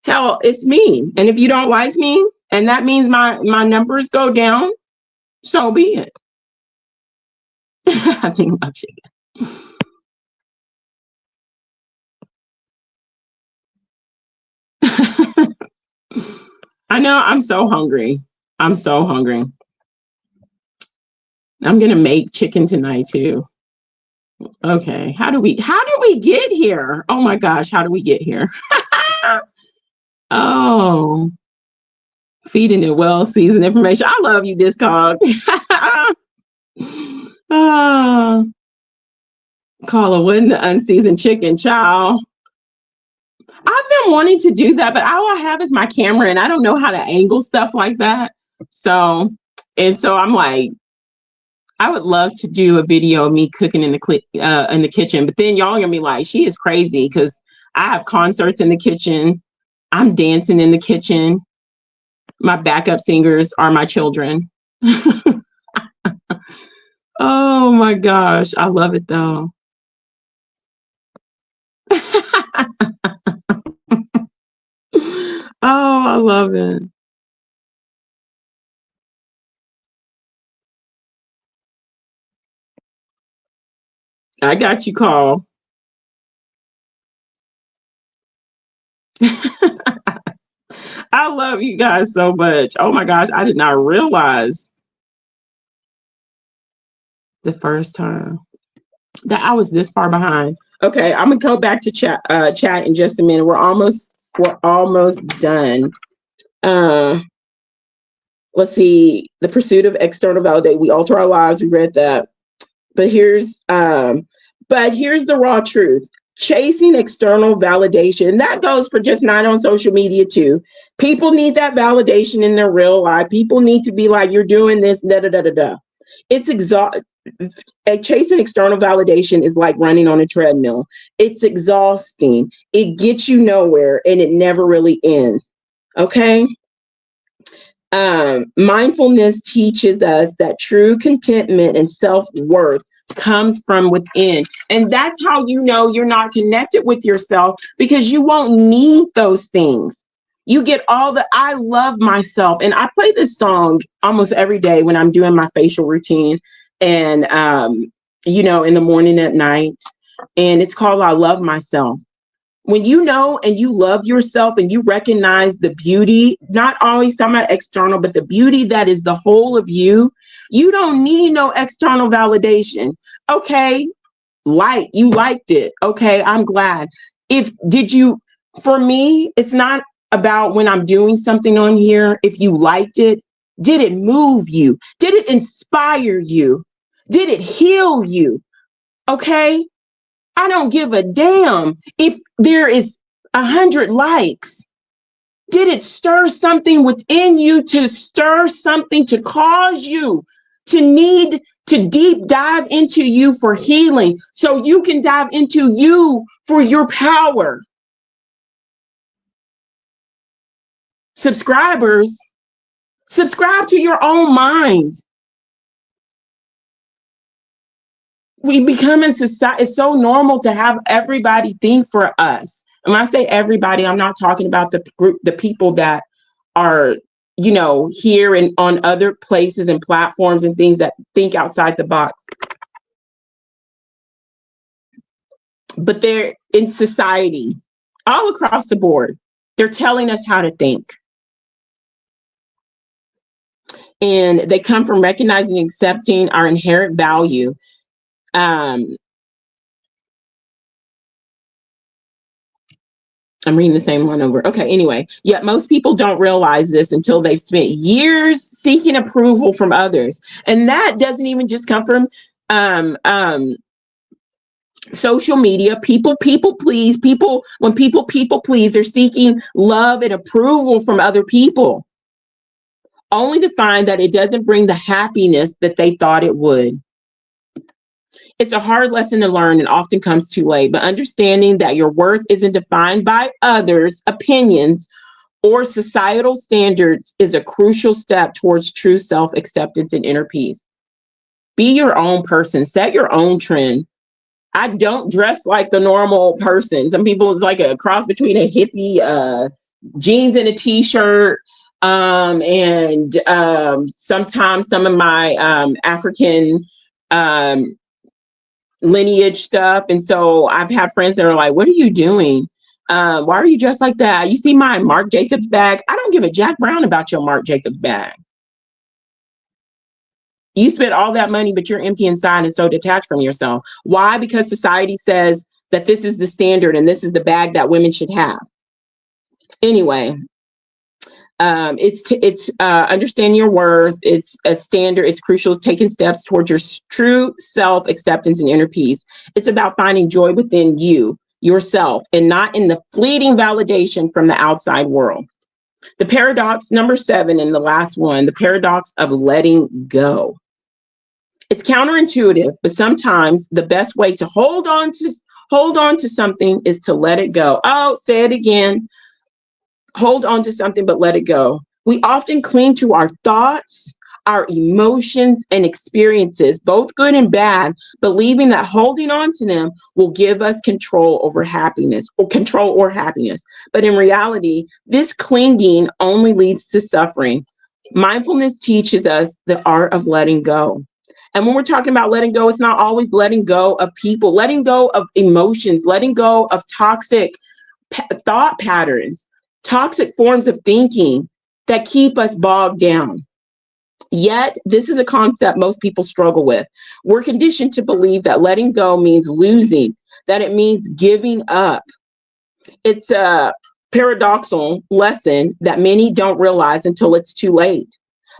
Hell, it's me. And if you don't like me, and that means my numbers go down, so be it. I think about chicken. I know, I'm so hungry. I'm so hungry. I'm gonna make chicken tonight too. Okay, how do we get here? Oh my gosh, how do we get here? Oh, feeding it well seasoned information. I love you, Discog. Oh, call a wooden unseasoned chicken, child. I've been wanting to do that, but all I have is my camera, and I don't know how to angle stuff like that. So I'm like, I would love to do a video of me cooking in the kitchen, but then y'all are gonna be like, she is crazy, because I have concerts in the kitchen. I'm dancing in the kitchen. My backup singers are my children. Oh my gosh, I love it though. Oh, I love it. I got you, Call. I love you guys so much. Oh my gosh, I did not realize the first time that I was this far behind. Okay, I'm gonna go back to chat in just a minute. We're almost done. Let's see. The pursuit of external validation. We alter our lives. We read that. But here's the raw truth. Chasing external validation, that goes for just not on social media too. People need that validation in their real life. People need to be like, you're doing this, da da da da da. It's chasing external validation is like running on a treadmill. It's exhausting. It gets you nowhere, and it never really ends. Okay. Mindfulness teaches us that true contentment and self-worth comes from within. And that's how you know you're not connected with yourself, because you won't need those things. You get all the I love myself. And I play this song almost every day when I'm doing my facial routine, and in the morning, at night. And it's called I Love Myself. When you know and you love yourself and you recognize the beauty, not always talking about external, but the beauty that is the whole of you, you don't need no external validation. Okay, you liked it. Okay, I'm glad. For me, it's not about when I'm doing something on here, if you liked it, did it move you? Did it inspire you? Did it heal you? Okay, I don't give a damn if there is 100 likes. Did it stir something within you, to stir something to cause you to need to deep dive into you for healing, so you can dive into you for your power? Subscribers, subscribe to your own mind. We become in society, it's so normal to have everybody think for us. And when I say everybody, I'm not talking about the people that are, here and on other places and platforms and things that think outside the box. But they're in society, all across the board. They're telling us how to think. And they come from recognizing and accepting our inherent value. I'm reading the same one over. Okay, anyway, yet most people don't realize this until they've spent years seeking approval from others. And that doesn't even just come from Social media, people please, when people please, they're seeking love and approval from other people, only to find that it doesn't bring the happiness that they thought it would. It's a hard lesson to learn and often comes too late, but understanding that your worth isn't defined by others' opinions or societal standards is a crucial step towards true self-acceptance and inner peace. Be your own person, set your own trend. I don't dress like the normal person. Some people, it's like a cross between a hippie, jeans and a t-shirt. And sometimes some of my African lineage stuff. And so I've had friends that are like, what are you doing? Why are you dressed like that? You see my Marc Jacobs bag? I don't give a Jack Brown about your Marc Jacobs bag. You spent all that money, but you're empty inside and so detached from yourself. Why? Because society says that this is the standard and this is the bag that women should have. Anyway, it's understanding your worth. It's a standard. It's crucial. It's taking steps towards your true self-acceptance and inner peace. It's about finding joy within you, yourself, and not in the fleeting validation from the outside world. The paradox, number 7, and the last one, the paradox of letting go. It's counterintuitive, but sometimes the best way to hold on to something is to let it go. Oh, say it again. Hold on to something, but let it go. We often cling to our thoughts, our emotions, and experiences, both good and bad, believing that holding on to them will give us control over happiness or happiness. But in reality, this clinging only leads to suffering. Mindfulness teaches us the art of letting go. And when we're talking about letting go, it's not always letting go of people, letting go of emotions, letting go of toxic thought patterns, toxic forms of thinking that keep us bogged down. Yet, this is a concept most people struggle with. We're conditioned to believe that letting go means losing, that it means giving up. It's a paradoxical lesson that many don't realize until it's too late.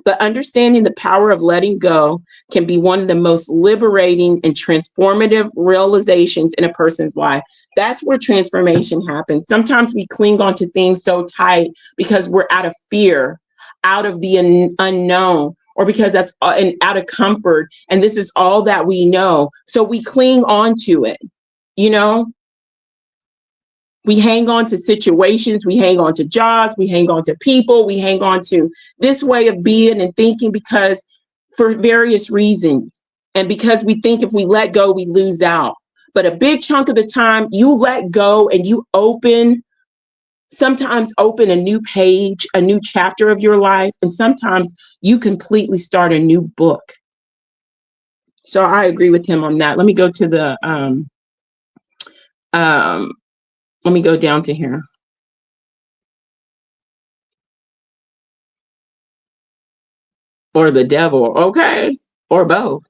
But understanding the power of letting go can be one of the most liberating and transformative realizations in a person's life. That's where transformation happens. Sometimes we cling on to things so tight because we're out of fear, out of the unknown, or because that's out of comfort. And this is all that we know. So we cling on to it, you know? We hang on to situations, we hang on to jobs, we hang on to people, we hang on to this way of being and thinking because for various reasons. And because we think if we let go, we lose out. But a big chunk of the time you let go and you sometimes open a new page, a new chapter of your life. And sometimes you completely start a new book. So I agree with him on that. Let me go to the, let me go down to here. Or the devil, okay? Or both.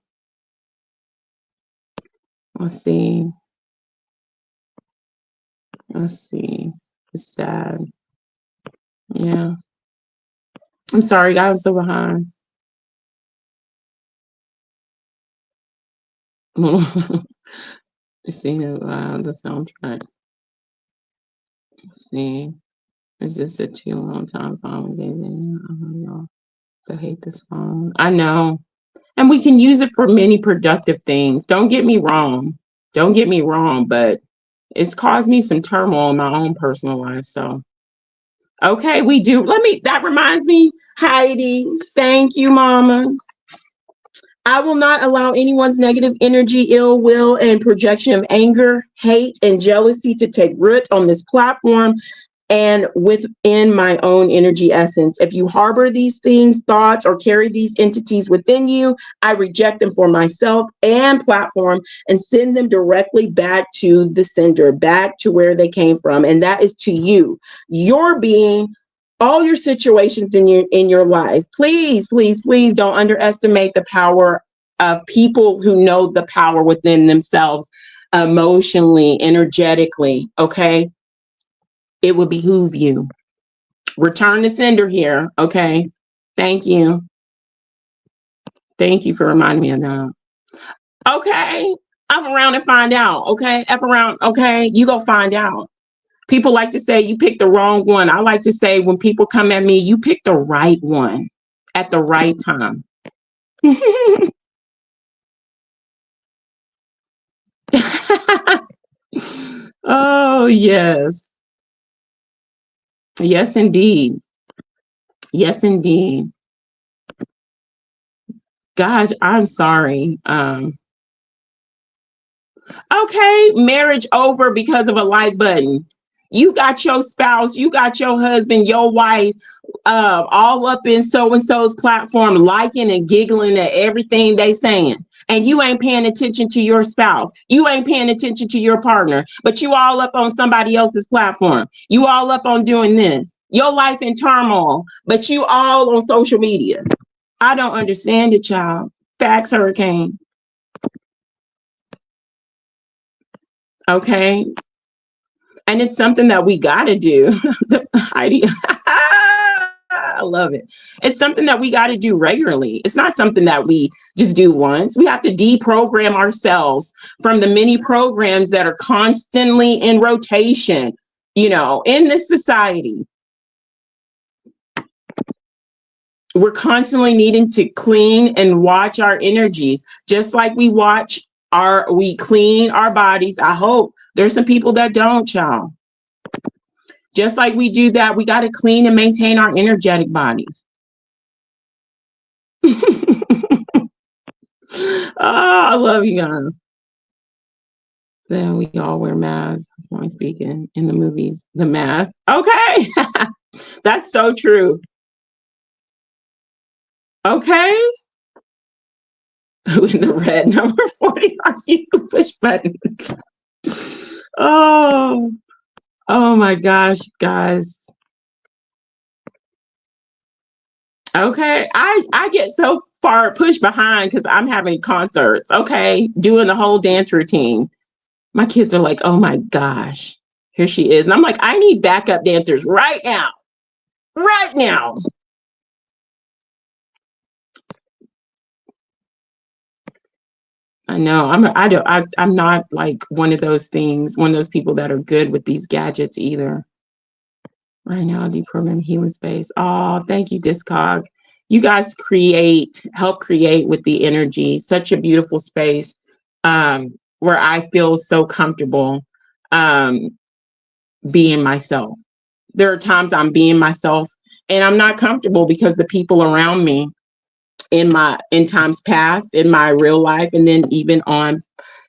Let's see. It's sad. Yeah. I'm sorry, guys, I'm so behind. See the soundtrack. Let's see. Is this a too long time phone? I hate this phone. I know. And we can use it for many productive things. Don't get me wrong. But it's caused me some turmoil in my own personal life. So, okay, we do. That reminds me, Heidi, thank you, Mama. I will not allow anyone's negative energy, ill will, and projection of anger, hate, and jealousy to take root on this platform and within my own energy essence. If you harbor these things, thoughts, or carry these entities within you, I reject them for myself and platform and send them directly back to the sender, back to where they came from. And that is to you, your being, all your situations in your life. Please, please, please don't underestimate the power of people who know the power within themselves, emotionally, energetically, okay? It would behoove you. Return to sender here, okay? Thank you. Thank you for reminding me of that. Okay. F around and find out. Okay. F around. Okay. You go find out. People like to say you picked the wrong one. I like to say when people come at me, you picked the right one at the right time. Oh, yes. Yes, indeed. Yes, indeed. Gosh, I'm sorry. Okay, marriage over because of a like button. You got your spouse, you got your husband, your wife, all up in so and so's platform, liking and giggling at everything they saying. And you ain't paying attention to your spouse. You ain't paying attention to your partner, but you all up on somebody else's platform. You all up on doing this. Your life in turmoil, but you all on social media. I don't understand it, child. Facts, hurricane. Okay. And it's something that we got to do. Heidi, I love it. It's something that we got to do regularly. It's not something that we just do once. We have to deprogram ourselves from the many programs that are constantly in rotation, in this society. We're constantly needing to clean and watch our energies, just like we clean our bodies. I hope there's some people that don't, y'all. Just like we do that, we got to clean and maintain our energetic bodies. Oh, I love you guys. Then we all wear masks. I'm speaking in the movies, the mask. Okay. That's so true. Okay. In the red number 40, are you push buttons? Oh, oh my gosh, guys. Okay. I get so far pushed behind because I'm having concerts. Okay. Doing the whole dance routine. My kids are like, oh my gosh, here she is. And I'm like, I need backup dancers right now. Right now. I know. I'm not like one of those people that are good with these gadgets either. Right now, deprogram healing space. Oh, thank you, Discog. You guys help create with the energy, such a beautiful space where I feel so comfortable being myself. There are times I'm being myself and I'm not comfortable because the people around me in times past, in my real life, and then even on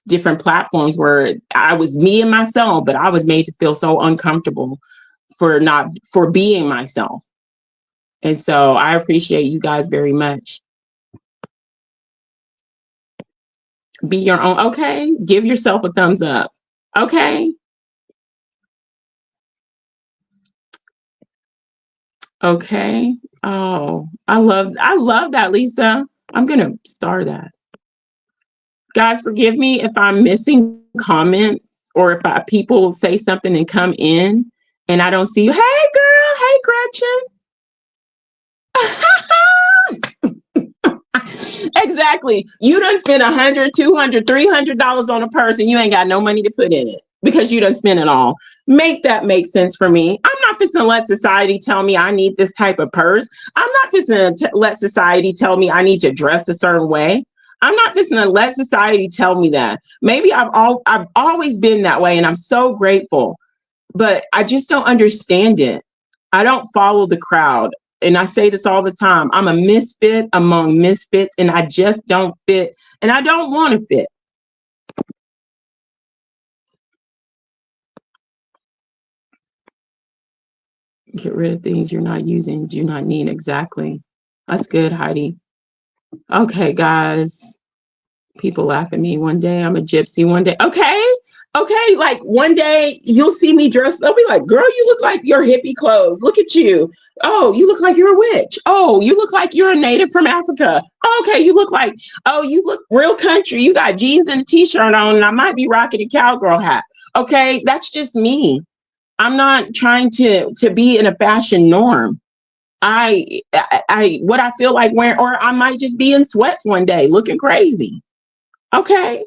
different platforms where I was me and myself, but I was made to feel so uncomfortable for being myself. And so I appreciate you guys very much. Be your own. Okay. Give yourself a thumbs up. Okay. Okay. Oh, I love that, Lisa. I'm going to star that. Guys, forgive me if I'm missing comments or if people say something and come in and I don't see you. Hey, girl. Hey, Gretchen. Exactly. You done spend $100, $200, $300 on a purse and you ain't got no money to put in it because you done spent it all. Make that make sense for me. I'm not fixing to let society tell me I need this type of purse. I'm not fixing to let society tell me I need to dress a certain way. I'm not fixing to let society tell me that. Maybe I've always been that way and I'm so grateful, but I just don't understand it. I don't follow the crowd. And I say this all the time. I'm a misfit among misfits and I just don't fit and I don't want to fit. Get rid of things you're not using, do not need. Exactly. That's good, Heidi. Okay, guys. People laugh at me. One day I'm a gypsy. One day, okay. Like one day you'll see me dressed. They'll be like, girl, you look like your hippie clothes. Look at you. Oh, you look like you're a witch. Oh, you look like you're a native from Africa. Okay, you look real country. You got jeans and a t-shirt on and I might be rocking a cowgirl hat. Okay, that's just me. I'm not trying to be in a fashion norm. What I feel like wearing, or I might just be in sweats one day looking crazy. Okay.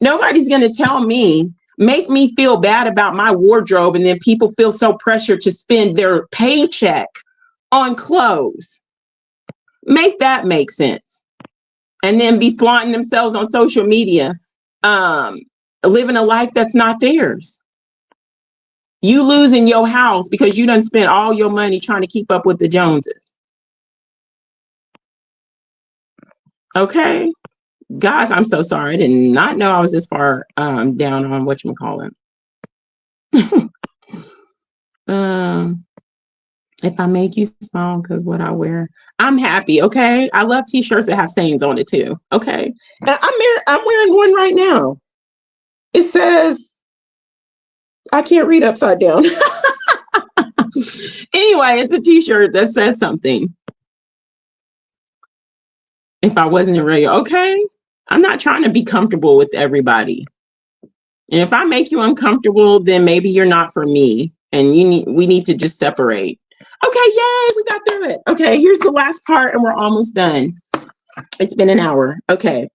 Nobody's going to tell me, make me feel bad about my wardrobe, and then people feel so pressured to spend their paycheck on clothes. Make that make sense. And then be flaunting themselves on social media, living a life that's not theirs. You losing your house because you done spent all your money trying to keep up with the Joneses. Okay? Guys, I'm so sorry. I did not know I was this far down on whatchamacallit. If I make you smile because what I wear, I'm happy. Okay, I love t-shirts that have sayings on it too. Okay, and I'm wearing one right now. It says, I can't read upside down. Anyway, it's a t-shirt that says something. If I wasn't a radio, okay, I'm not trying to be comfortable with everybody. And if I make you uncomfortable, then maybe you're not for me, and we need to just separate. Okay, yay, we got through it. Okay, here's the last part, and we're almost done. It's been an hour. Okay,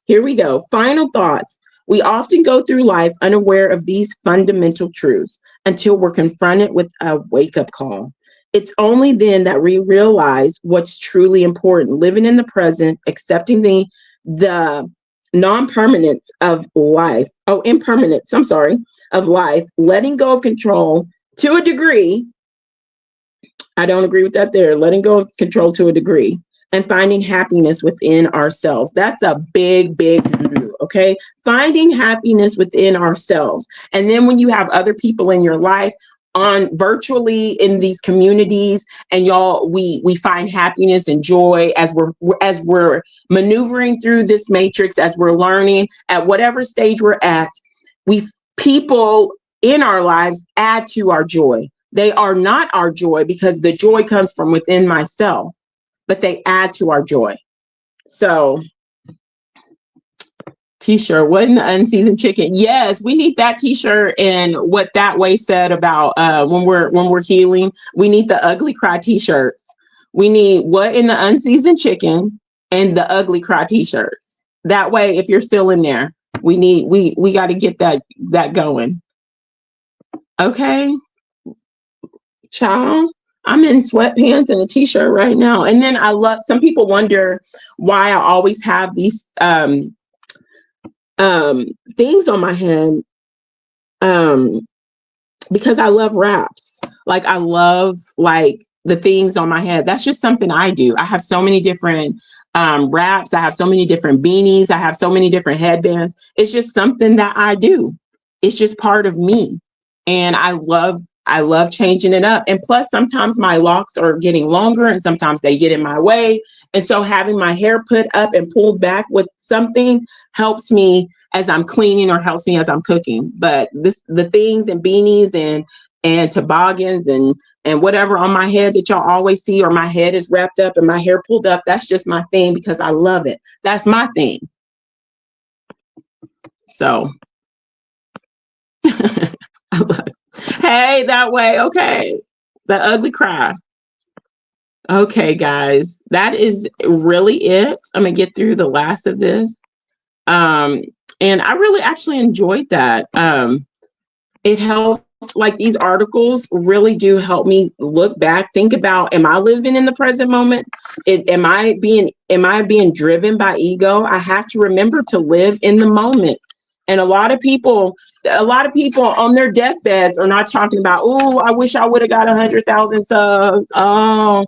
here we go. Final thoughts. We often go through life unaware of these fundamental truths until we're confronted with a wake-up call. It's only then that we realize what's truly important, living in the present, accepting the non-permanence of life. Oh, impermanence, I'm sorry, of life, letting go of control to a degree. I don't agree with that there. Letting go of control to a degree, and finding happiness within ourselves. That's a big, okay? Finding happiness within ourselves. And then when you have other people in your life on virtually in these communities, and y'all, we find happiness and joy as we're maneuvering through this matrix, as we're learning at whatever stage we're at, people in our lives add to our joy. They are not our joy because the joy comes from within myself, but they add to our joy. So, t-shirt, what in the unseasoned chicken? Yes, we need that t-shirt. And what that way said about when we're healing, we need the ugly cry t-shirts. We need what in the unseasoned chicken and the ugly cry t-shirts. That way, if you're still in there, we got to get that going. Okay, child. I'm in sweatpants and a t-shirt right now. And then some people wonder why I always have these things on my head, because I love wraps. Like I love the things on my head. That's just something I do. I have so many different wraps. I have so many different beanies. I have so many different headbands. It's just something that I do. It's just part of me. And I love changing it up. And plus, sometimes my locks are getting longer and sometimes they get in my way. And so having my hair put up and pulled back with something helps me as I'm cleaning or helps me as I'm cooking. But the things and beanies and toboggans and whatever on my head that y'all always see, or my head is wrapped up and my hair pulled up, that's just my thing because I love it. That's my thing. So I love it. Hey, that way. Okay. The ugly cry. Okay, guys, that is really it. I'm going to get through the last of this. And I really actually enjoyed that. It helps, like these articles really do help me look back, think about, am I living in the present moment? Am I being driven by ego? I have to remember to live in the moment. And a lot of people on their deathbeds are not talking about, oh, I wish I would have got 100,000 subs. Oh,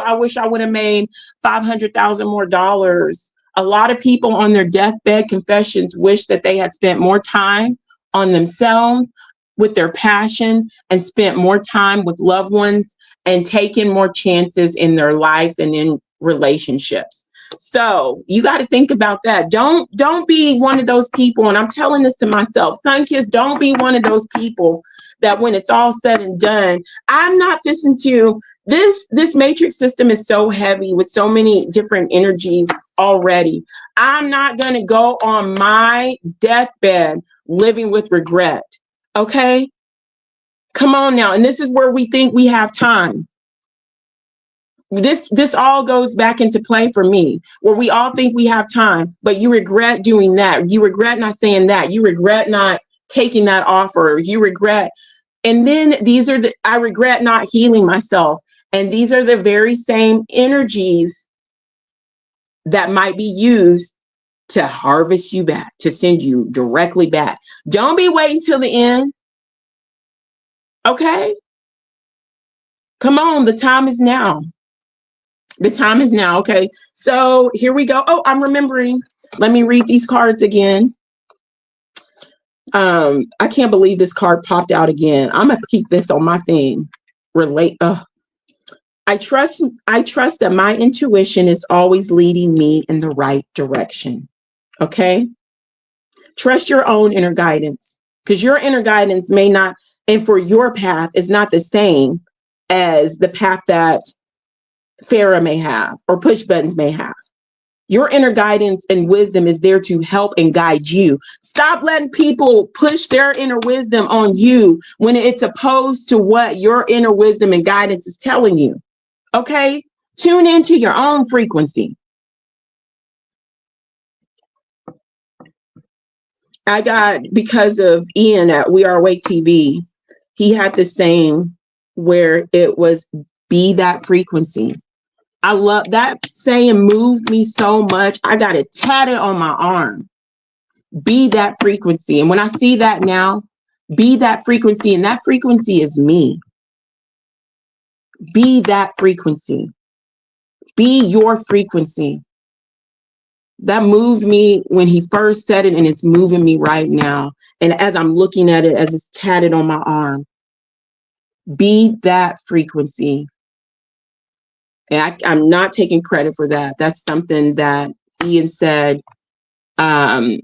I wish I would have made $500,000 more dollars. A lot of people on their deathbed confessions wish that they had spent more time on themselves with their passion and spent more time with loved ones and taken more chances in their lives and in relationships. So you got to think about that. Don't be one of those people. And I'm telling this to myself, SunKissed, don't be one of those people that when it's all said and done, I'm not listening to this matrix system is so heavy with so many different energies already. I'm not going to go on my deathbed living with regret. Okay. Come on now. And this is where we think we have time. this all goes back into play for me, where we all think we have time, but you regret doing that. You regret not saying that. You regret not taking that offer. You regret. And then I regret not healing myself. And these are the very same energies that might be used to harvest you back, to send you directly back. Don't be waiting till the end. Okay? Come on, the time is now. The time is now. Okay, so here we go. Oh, I'm remembering. Let me read these cards again. I can't believe this card popped out again. I'm gonna keep this on my thing. I trust that my intuition is always leading me in the right direction. Okay? Trust your own inner guidance, because your inner guidance may not, and for your path is not the same as the path that Farah may have or push buttons may have. Your inner guidance and wisdom is there to help and guide you. Stop letting people push their inner wisdom on you when it's opposed to what your inner wisdom and guidance is telling you. Okay? Tune into your own frequency. I got, because of Ian at We Are Awake TV, he had the saying where it was, be that frequency. I love that saying, moved me so much. I got it tatted on my arm. Be that frequency. And when I see that now, be that frequency, and that frequency is me. Be that frequency. Be your frequency. That moved me when he first said it, and it's moving me right now. And as I'm looking at it, as it's tatted on my arm, be that frequency. And I'm not taking credit for that. That's something that Ian said a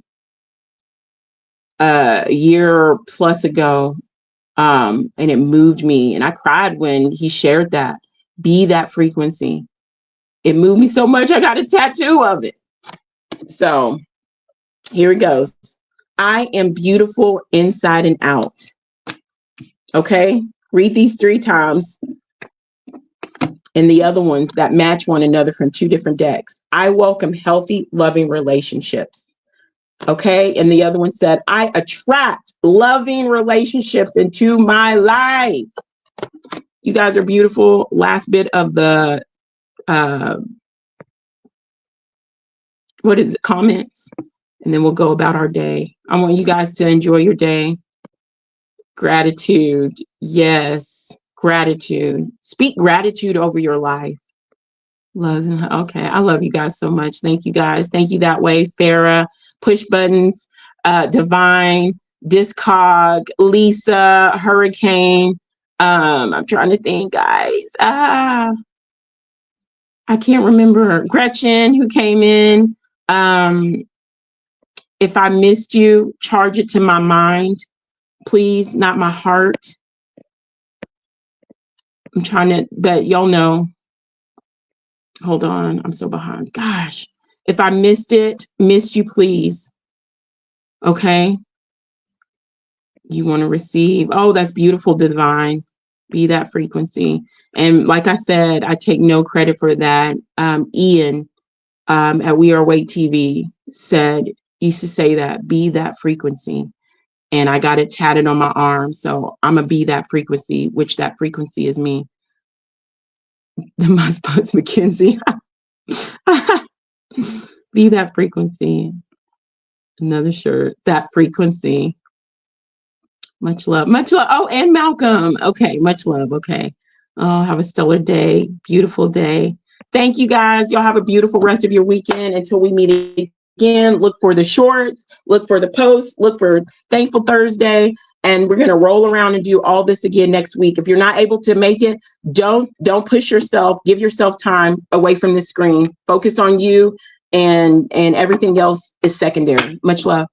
year plus ago. And it moved me. And I cried when he shared that. Be that frequency. It moved me so much, I got a tattoo of it. So here it goes. I am beautiful inside and out. Okay? Read these 3 times. And the other ones that match one another from 2 different decks. I welcome healthy, loving relationships. Okay? And the other one said, I attract loving relationships into my life. You guys are beautiful. Last bit of the, what is it? Comments. And then we'll go about our day. I want you guys to enjoy your day. Gratitude. Yes. Gratitude. Speak gratitude over your life. Okay. I love you guys so much. Thank you guys. Thank you that way. Farah, Push Buttons, Divine, Discog, Lisa, Hurricane. I'm trying to think, guys. I can't remember. Gretchen, who came in. If I missed you, charge it to my mind, please, not my heart. I'm trying to, but y'all know. Hold on, I'm so behind. Gosh, if I missed you, please. Okay. You want to receive. Oh, that's beautiful, Divine. Be that frequency. And like I said, I take no credit for that. Ian at We Are Awake TV used to say that, be that frequency. And I got it tatted on my arm. So I'm going to be that frequency, which that frequency is me. The Must Butts McKenzie. Be that frequency. Another shirt. That frequency. Much love. Much love. Oh, and Malcolm. Okay. Much love. Okay. Oh, have a stellar day. Beautiful day. Thank you guys. Y'all have a beautiful rest of your weekend until we meet again. Look for the shorts, look for the posts, look for Thankful Thursday, and we're going to roll around and do all this again next week. If you're not able to make it, don't push yourself. Give yourself time away from the screen. Focus on you, and everything else is secondary. Much love.